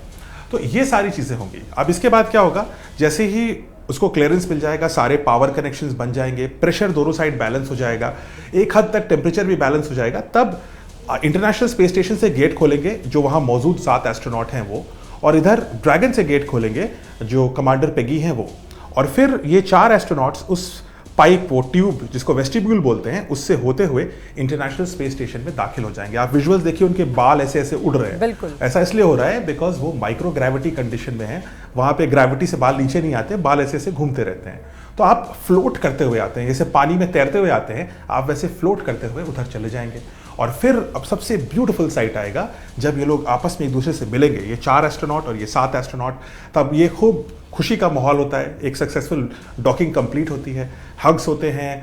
Speaker 9: तो ये सारी चीज़ें होंगी। अब इसके बाद क्या होगा, जैसे ही उसको क्लियरेंस मिल जाएगा, सारे पावर कनेक्शंस बन जाएंगे, प्रेशर दोनों साइड बैलेंस हो जाएगा, एक हद तक टेम्परेचर भी बैलेंस हो जाएगा, तब इंटरनेशनल स्पेस स्टेशन से गेट खोलेंगे जो वहाँ मौजूद 7 एस्ट्रोनॉट हैं वो, और इधर ड्रैगन से गेट खोलेंगे जो कमांडर पेगी हैं वो, और फिर ये 4 एस्ट्रोनॉट्स उस पाइप, वो ट्यूब जिसको वेस्टिब्यूल बोलते हैं, उससे होते हुए इंटरनेशनल स्पेस स्टेशन में दाखिल हो जाएंगे। आप विजुअल्स देखिए, उनके बाल ऐसे ऐसे उड़ रहे हैं।
Speaker 2: बिल्कुल।
Speaker 9: ऐसा इसलिए हो रहा है बिकॉज वो माइक्रो ग्रेविटी कंडीशन में है, वहाँ पे ग्रेविटी से बाल नीचे नहीं आते, बाल ऐसे ऐसे घूमते रहते हैं। तो आप फ्लोट करते हुए आते हैं, जैसे पानी में तैरते हुए आते हैं, आप वैसे फ्लोट करते हुए उधर चले जाएंगे। और फिर अब सबसे ब्यूटीफुल साइट आएगा जब ये लोग आपस में एक दूसरे से मिलेंगे, ये 4 एस्ट्रोनॉट और ये 7 एस्ट्रोनॉट। तब ये खूब खुशी का माहौल होता है, एक सक्सेसफुल डॉकिंग कंप्लीट होती है, हग्स होते हैं,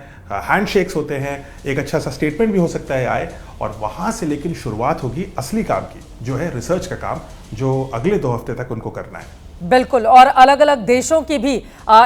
Speaker 9: हैंडशेक्स होते हैं, एक अच्छा सा स्टेटमेंट भी हो सकता है आए, और वहाँ से लेकिन शुरुआत होगी असली काम की, जो है रिसर्च का काम, जो अगले 2 हफ्ते तक उनको करना है।
Speaker 2: बिल्कुल, और अलग अलग देशों की भी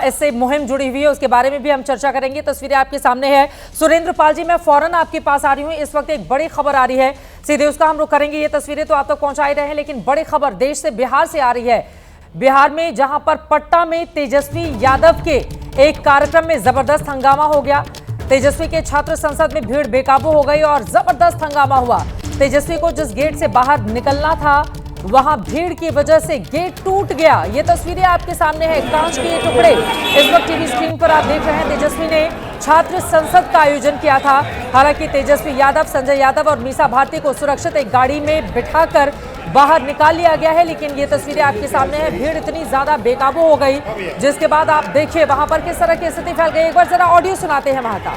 Speaker 2: इससे मुहिम जुड़ी हुई है, उसके बारे में भी हम चर्चा करेंगे। तस्वीरें आपके सामने है। सुरेंद्र पाल जी, मैं फौरन आपके पास आ रही हूँ, इस वक्त एक बड़ी खबर आ रही है, सीधे उसका हम रुख करेंगे। ये तस्वीरें तो आप तक पहुंचा ही रहे हैं, लेकिन बड़ी खबर देश से, बिहार से आ रही है। बिहार में जहां पर पटना में तेजस्वी यादव के एक कार्यक्रम में जबरदस्त हंगामा हो गया। तेजस्वी के छात्र संसद में भीड़ बेकाबू हो गई और जबरदस्त हंगामा हुआ। तेजस्वी को जिस गेट से बाहर निकलना था, वहां भीड़ की वजह से गेट टूट गया। ये तस्वीरें आपके सामने है, कांच के ये टुकड़े इस वक्त टीवी स्क्रीन पर आप देख रहे हैं। तेजस्वी ने छात्र संसद का आयोजन किया था। हालांकि तेजस्वी यादव, संजय यादव और मीसा भारती को सुरक्षित एक गाड़ी में बिठाकर बाहर निकाल लिया गया है, लेकिन ये तस्वीरें आपके सामने है। भीड़ इतनी ज्यादा बेकाबू हो गई, जिसके बाद आप देखिए वहां पर किस तरह की स्थिति फैल गई। एक बार जरा ऑडियो सुनाते हैं वहां का।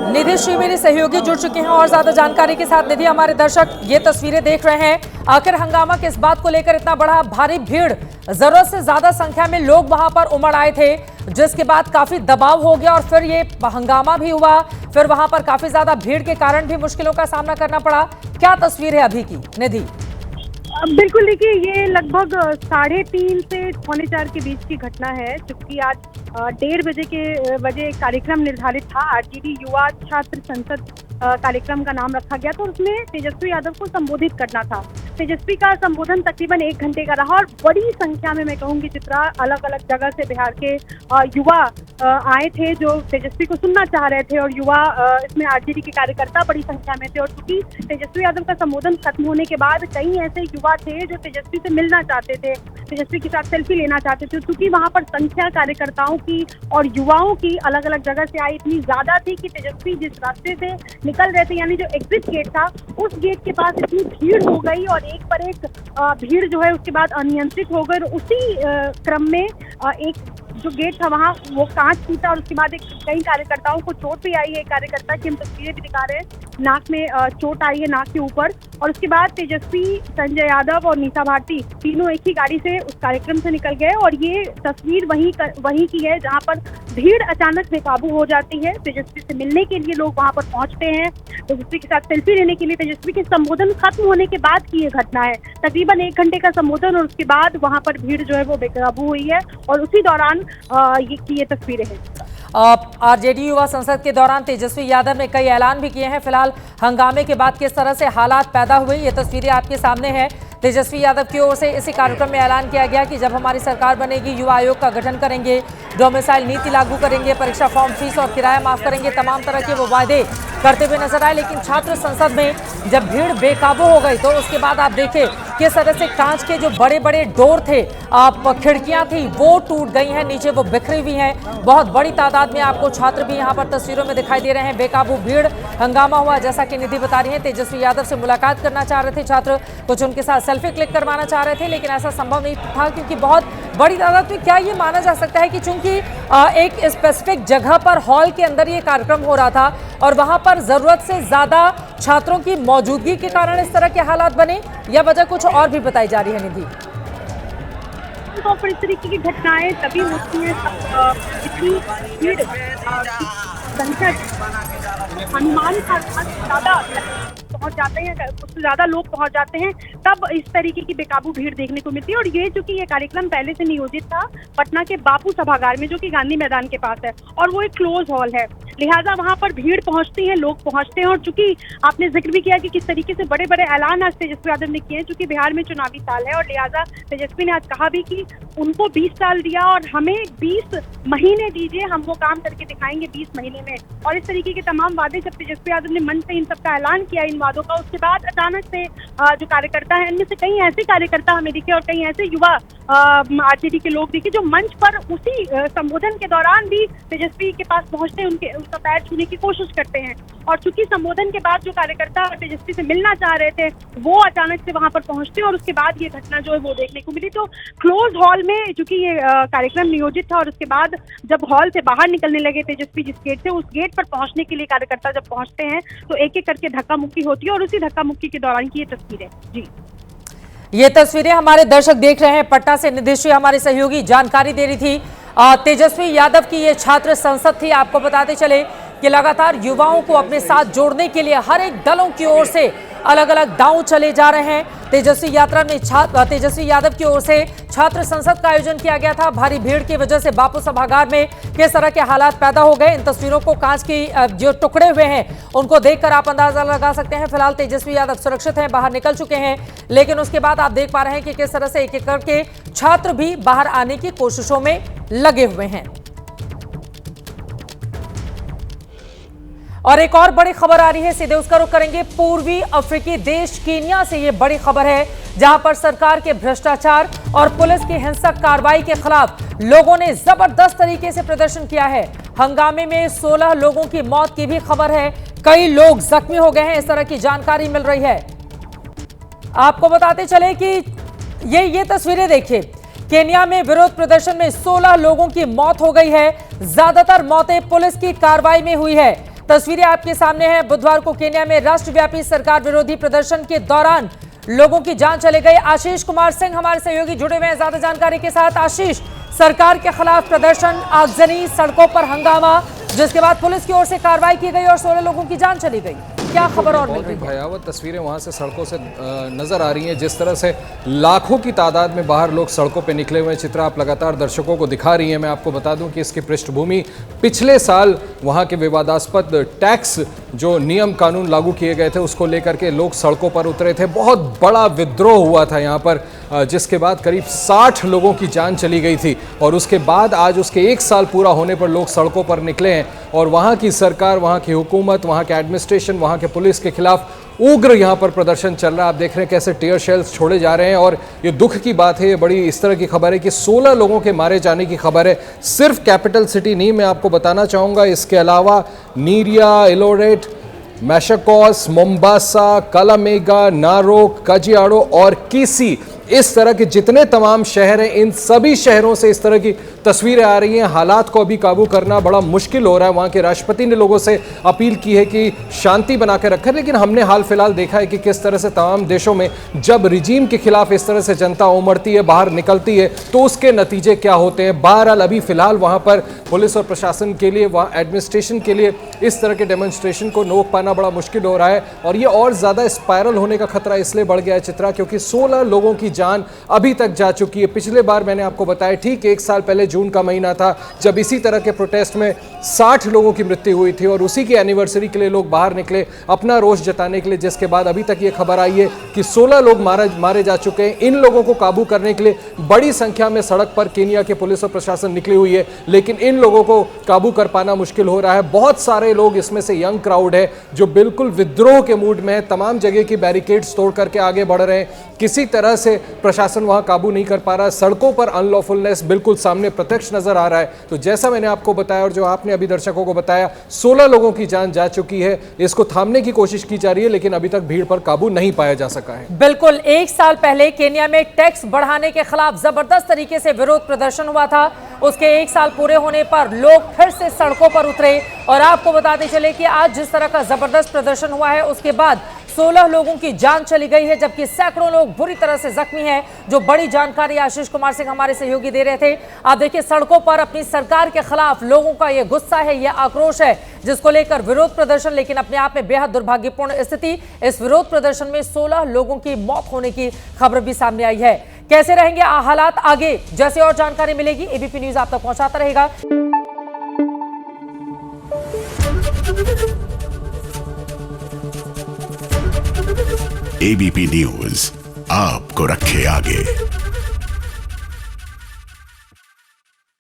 Speaker 2: निधि श्री मेरी सहयोगी जुड़ चुके हैं और ज्यादा जानकारी के साथ। निधि, हमारे दर्शक ये तस्वीरें देख रहे हैं, आखिर हंगामा किस बात को लेकर इतना बड़ा भारी भीड़, जरूरत से ज्यादा संख्या में लोग वहां पर उमड़ आए थे, जिसके बाद काफी दबाव हो गया और फिर ये हंगामा भी हुआ, फिर वहां पर काफी ज्यादा भीड़ के कारण भी मुश्किलों का सामना करना पड़ा। क्या तस्वीर है अभी की, निधि?
Speaker 13: बिल्कुल, देखिए ये लगभग 3:30 से 3:45 के बीच की घटना है, क्योंकि आज 1:30 बजे कार्यक्रम निर्धारित था। आरजेडी युवा छात्र संसद कार्यक्रम का नाम रखा गया, तो उसमें तेजस्वी यादव को संबोधित करना था। तेजस्वी का संबोधन तकरीबन 1 घंटे का रहा और बड़ी संख्या में, मैं कहूँगी चित्रा, अलग अलग जगह से बिहार के युवा आए थे जो तेजस्वी को सुनना चाह रहे थे, और युवा इसमें आरजेडी के कार्यकर्ता बड़ी संख्या में थे। और चूंकि तेजस्वी यादव का संबोधन खत्म होने के बाद कई ऐसे युवा थे जो तेजस्वी से मिलना चाहते थे, तेजस्वी के साथ सेल्फी लेना चाहते थे, क्योंकि वहां पर संख्या कार्यकर्ताओं की और युवाओं की अलग अलग जगह से आई इतनी ज्यादा थी कि तेजस्वी जिस रास्ते से निकल रहे थे, यानी जो एग्जिट गेट था, उस गेट के पास इतनी भीड़ हो गई और एक पर एक भीड़ जो है उसके बाद अनियंत्रित हो गई। उसी क्रम में एक जो गेट था वहाँ वो कांच टूटा और उसके बाद कई कार्यकर्ताओं को चोट भी आई है। एक कार्यकर्ता की हम तस्वीरें भी दिखा रहे हैं, नाक में चोट आई है, नाक के ऊपर। और उसके बाद तेजस्वी, संजय यादव और नीता भारती तीनों एक ही गाड़ी से उस कार्यक्रम से निकल गए। और ये तस्वीर वहीं की है जहाँ पर भीड़ अचानक बेकाबू हो जाती है। तेजस्वी से मिलने के लिए लोग वहाँ पर पहुँचते हैं, तेजस्वी के साथ सेल्फी लेने के लिए। तेजस्वी के संबोधन खत्म होने के बाद की ये घटना है, तकरीबन 1 घंटे का संबोधन, और उसके बाद वहाँ पर भीड़ जो है वो बेकाबू हुई है और उसी दौरान ये तस्वीरें हैं।
Speaker 2: आरजेडी युवा संसद के दौरान तेजस्वी यादव ने कई ऐलान भी किए हैं। फिलहाल हंगामे के बाद किस तरह से हालात पैदा हुए, ये तस्वीरें आपके सामने हैं। तेजस्वी यादव की ओर से इसी कार्यक्रम में ऐलान किया गया कि जब हमारी सरकार बनेगी युवा आयोग का गठन करेंगे, डोमिसाइल नीति लागू करेंगे, परीक्षा फॉर्म फीस और किराया माफ करेंगे, तमाम तरह के वो वायदे करते हुए नजर आए। लेकिन छात्र संसद में जब भीड़ बेकाबू हो गई तो उसके बाद आप देखें किस तरह से कांच के जो बड़े बड़े डोर थे, खिड़कियां थी, वो टूट गई हैं, नीचे वो बिखरी हुई हैं। बहुत बड़ी तादाद में आपको छात्र भी यहाँ पर तस्वीरों में दिखाई दे रहे हैं। बेकाबू भीड़, हंगामा हुआ, जैसा कि निधि बता रही है। तेजस्वी यादव से मुलाकात करना चाह रहे थे छात्र, कुछ उनके साथ सेल्फी क्लिक करवाना चाह रहे थे, लेकिन ऐसा संभव नहीं था क्योंकि बहुत बड़ी तादाद में। क्या ये माना जा सकता है कि चूंकि एक स्पेसिफिक जगह पर हॉल के अंदर ये कार्यक्रम हो रहा था और वहां पर जरूरत से ज्यादा छात्रों की मौजूदगी के कारण इस तरह के हालात बने, या वजह कुछ और भी बताई जा रही है निधि?
Speaker 13: तो इस तरीके की घटनाएं तभी होती हैं इतनी भीड़, संख्या, अनुमान ज्यादा पहुंच जाते हैं, उससे ज्यादा लोग पहुंच जाते हैं, तब इस तरीके की बेकाबू भीड़ देखने को मिलती है। और ये चूंकि ये कार्यक्रम पहले से नियोजित था पटना के बापू सभागार में, जो कि गांधी मैदान के पास है, और वो एक क्लोज हॉल है, लिहाजा वहां पर भीड़ पहुंचती है, लोग पहुंचते हैं। और चूंकि आपने जिक्र भी किया कि किस तरीके से बड़े बड़े ऐलान आज तेजस्वी यादव ने किए हैं, चूंकि बिहार में चुनावी साल है, और लिहाजा तेजस्वी ने आज कहा भी कि उनको 20 साल दिया और हमें 20 महीने दीजिए, हम वो काम करके दिखाएंगे 20 महीने में। और इस तरीके के तमाम वादे जब तेजस्वी यादव ने मंच से इन सबका ऐलान किया, इन वादों का, उसके बाद अचानक से जो कार्यकर्ता है, इनमें से कई ऐसे कार्यकर्ता हमें दिखे और कई ऐसे युवा आरजेडी के लोग दिखे जो मंच पर उसी संबोधन के दौरान भी तेजस्वी के पास पहुंचते हैं, उसका पैर छूने की कोशिश करते हैं। और चूंकि संबोधन के बाद जो कार्यकर्ता तेजस्वी से मिलना चाह रहे थे वो अचानक से वहां पर पहुंचते और उसके बाद ये घटना जो है वो देखने को मिली। तो क्लोज हॉल में चूंकि ये कार्यक्रम नियोजित था और उसके बाद जब हॉल से बाहर निकलने लगे तेजस्वी जिस गेट से, उस गेट पर पहुंचने के लिए कार्यकर्ता जब पहुंचते हैं तो एक एक करके धक्का मुक्की होती है, और उसी धक्का मुक्की के दौरान की ये तस्वीरें। जी,
Speaker 2: ये तस्वीरें हमारे दर्शक देख रहे हैं। पटना से निधिश्री हमारी सहयोगी जानकारी दे रही थी। तेजस्वी यादव की ये छात्र संसद थी। आपको बताते चले कि लगातार युवाओं को अपने साथ जोड़ने के लिए हर एक दलों की ओर से अलग अलग दांव चले जा रहे हैं। तेजस्वी यादव की ओर से छात्र संसद का आयोजन किया गया था। भारी भीड़ की वजह से बापू सभागार में किस तरह के हालात पैदा हो गए, इन तस्वीरों को, कांच की जो टुकड़े हुए हैं उनको देखकर आप अंदाजा लगा सकते हैं। फिलहाल तेजस्वी यादव सुरक्षित हैं, बाहर निकल चुके हैं, लेकिन उसके बाद आप देख पा रहे हैं कि किस तरह से एक एक करके छात्र भी बाहर आने की कोशिशों में लगे हुए हैं। और एक और बड़ी खबर आ रही है, सीधे उसका रुख करेंगे पूर्वी अफ्रीकी देश कीनिया से। ये बड़ी खबर है जहां पर सरकार के भ्रष्टाचार और पुलिस की हिंसक कार्रवाई के खिलाफ लोगों ने जबरदस्त तरीके से प्रदर्शन किया है। हंगामे में 16 लोगों की मौत की भी खबर है, कई लोग जख्मी हो गए हैं, इस तरह की जानकारी मिल रही है। आपको बताते चले कि ये तस्वीरें देखिए, केन्या में विरोध प्रदर्शन में 16 लोगों की मौत हो गई है। ज्यादातर मौतें पुलिस की कार्रवाई में हुई है। तस्वीरें आपके सामने हैं। बुधवार को केन्या में राष्ट्रव्यापी सरकार विरोधी प्रदर्शन के दौरान लोगों की जान चले गई। आशीष कुमार सिंह हमारे सहयोगी जुड़े हुए हैं ज्यादा जानकारी के साथ। आशीष, सरकार के खिलाफ प्रदर्शन, आगजनी, सड़कों पर हंगामा, जिसके बाद पुलिस की ओर से कार्रवाई की गई और 16 लोगों की जान चली गई, क्या खबर और मिल रही है?
Speaker 14: भयावह तस्वीरें वहां से सड़कों से नजर आ रही हैं। जिस तरह से लाखों की तादाद में बाहर लोग सड़कों पे निकले हुए चित्र आप लगातार दर्शकों को दिखा रही हैं। मैं आपको बता दूं कि इसकी पृष्ठभूमि पिछले साल वहां के विवादास्पद टैक्स जो नियम कानून लागू किए गए थे उसको लेकर के लोग सड़कों पर उतरे थे। बहुत बड़ा विद्रोह हुआ था यहाँ पर, जिसके बाद करीब 60 लोगों की जान चली गई थी। और उसके बाद आज उसके 1 साल पूरा होने पर लोग सड़कों पर निकले हैं और वहाँ की सरकार, वहाँ की हुकूमत, वहाँ के एडमिनिस्ट्रेशन, वहाँ के पुलिस के खिलाफ उग्र यहाँ पर प्रदर्शन चल रहा है। आप देख रहे हैं कैसे टीयर शेल्स छोड़े जा रहे हैं और ये दुख की बात है, ये बड़ी इस तरह की खबर है कि 16 लोगों के मारे जाने की खबर है। सिर्फ कैपिटल सिटी नहीं, मैं आपको बताना चाहूँगा इसके अलावा नीरिया, एलोरेट, मैशाकोस, मोम्बासा, कालामेगा, नारोक, काजियाडो और किसी, इस तरह के जितने तमाम शहर हैं, इन सभी शहरों से इस तरह की तस्वीरें आ रही हैं। हालात को अभी काबू करना बड़ा मुश्किल हो रहा है। वहाँ के राष्ट्रपति ने लोगों से अपील की है कि शांति बना के रखें, लेकिन हमने हाल फिलहाल देखा है कि किस तरह से तमाम देशों में जब रिजीम के खिलाफ इस तरह से जनता उमड़ती है, बाहर निकलती है, तो उसके नतीजे क्या होते हैं। बहरहाल अभी फिलहाल वहाँ पर पुलिस और प्रशासन के लिए, वहाँ एडमिनिस्ट्रेशन के लिए इस तरह के डेमोन्स्ट्रेशन को रोक पाना बड़ा मुश्किल हो रहा है और ये और ज़्यादा स्पायरल होने का खतरा इसलिए बढ़ गया है चित्रा, क्योंकि 16 लोगों की जान अभी तक जा चुकी है। पिछले बार मैंने आपको बताया ठीक 1 साल पहले जून का महीना था जब इसी तरह के प्रोटेस्ट में 60 लोगों की मृत्यु हुई थी और उसी की एनिवर्सरी के लिए लोग बाहर निकले अपना रोष जताने के लिए, जिसके बाद अभी तक ये खबर आई है कि 16 लोग मारे जा चुके हैं। इन लोगों को काबू करने के लिए बड़ी संख्या में सड़क पर केनिया के पुलिस और प्रशासन निकली हुई है, लेकिन इन लोगों को काबू कर पाना मुश्किल हो रहा है। बहुत सारे लोग, इसमें से यंग क्राउड है जो बिल्कुल विद्रोह के मूड में है, तमाम जगह की बैरिकेड्स तोड़ करके आगे बढ़ रहे हैं। किसी तरह से प्रशासन वहां काबू नहीं कर पा रहा। सड़कों पर अनलॉफुलनेस बिल्कुल सामने प्रत्यक्ष नजर आ रहा है। तो जैसा मैंने आपको बताया और जो आपने अभी दर्शकों को बताया, 16 लोगों की जान जा चुकी है। इसको थामने की कोशिश की जा रही है, लेकिन अभी तक भीड़ पर काबू नहीं पाया जा सका है।
Speaker 2: बिल्कुल, 1 साल पहले केन्या में टैक्स बढ़ाने के खिलाफ जबरदस्त तरीके से विरोध प्रदर्शन हुआ था। उसके 1 साल पूरे होने पर लोग फिर से सड़कों पर उतरे और आपको बताते चले कि आज जिस तरह का जबरदस्त प्रदर्शन हुआ है उसके बाद 16 लोगों की जान चली गई है, जबकि सैकड़ों लोग बुरी तरह से जख्मी हैं। जो बड़ी जानकारी आशीष कुमार सिंह हमारे सहयोगी दे रहे थे। आप देखिए, सड़कों पर अपनी सरकार के खिलाफ लोगों का यह गुस्सा है, यह आक्रोश है, जिसको लेकर विरोध प्रदर्शन, लेकिन अपने आप में बेहद दुर्भाग्यपूर्ण स्थिति। इस विरोध प्रदर्शन में 16 लोगों की मौत होने की खबर भी सामने आई है। कैसे रहेंगे हालात आगे, जैसे और जानकारी मिलेगी एबीपी न्यूज आप तक पहुंचाता रहेगा।
Speaker 1: एबीपी न्यूज आपको रखे आगे।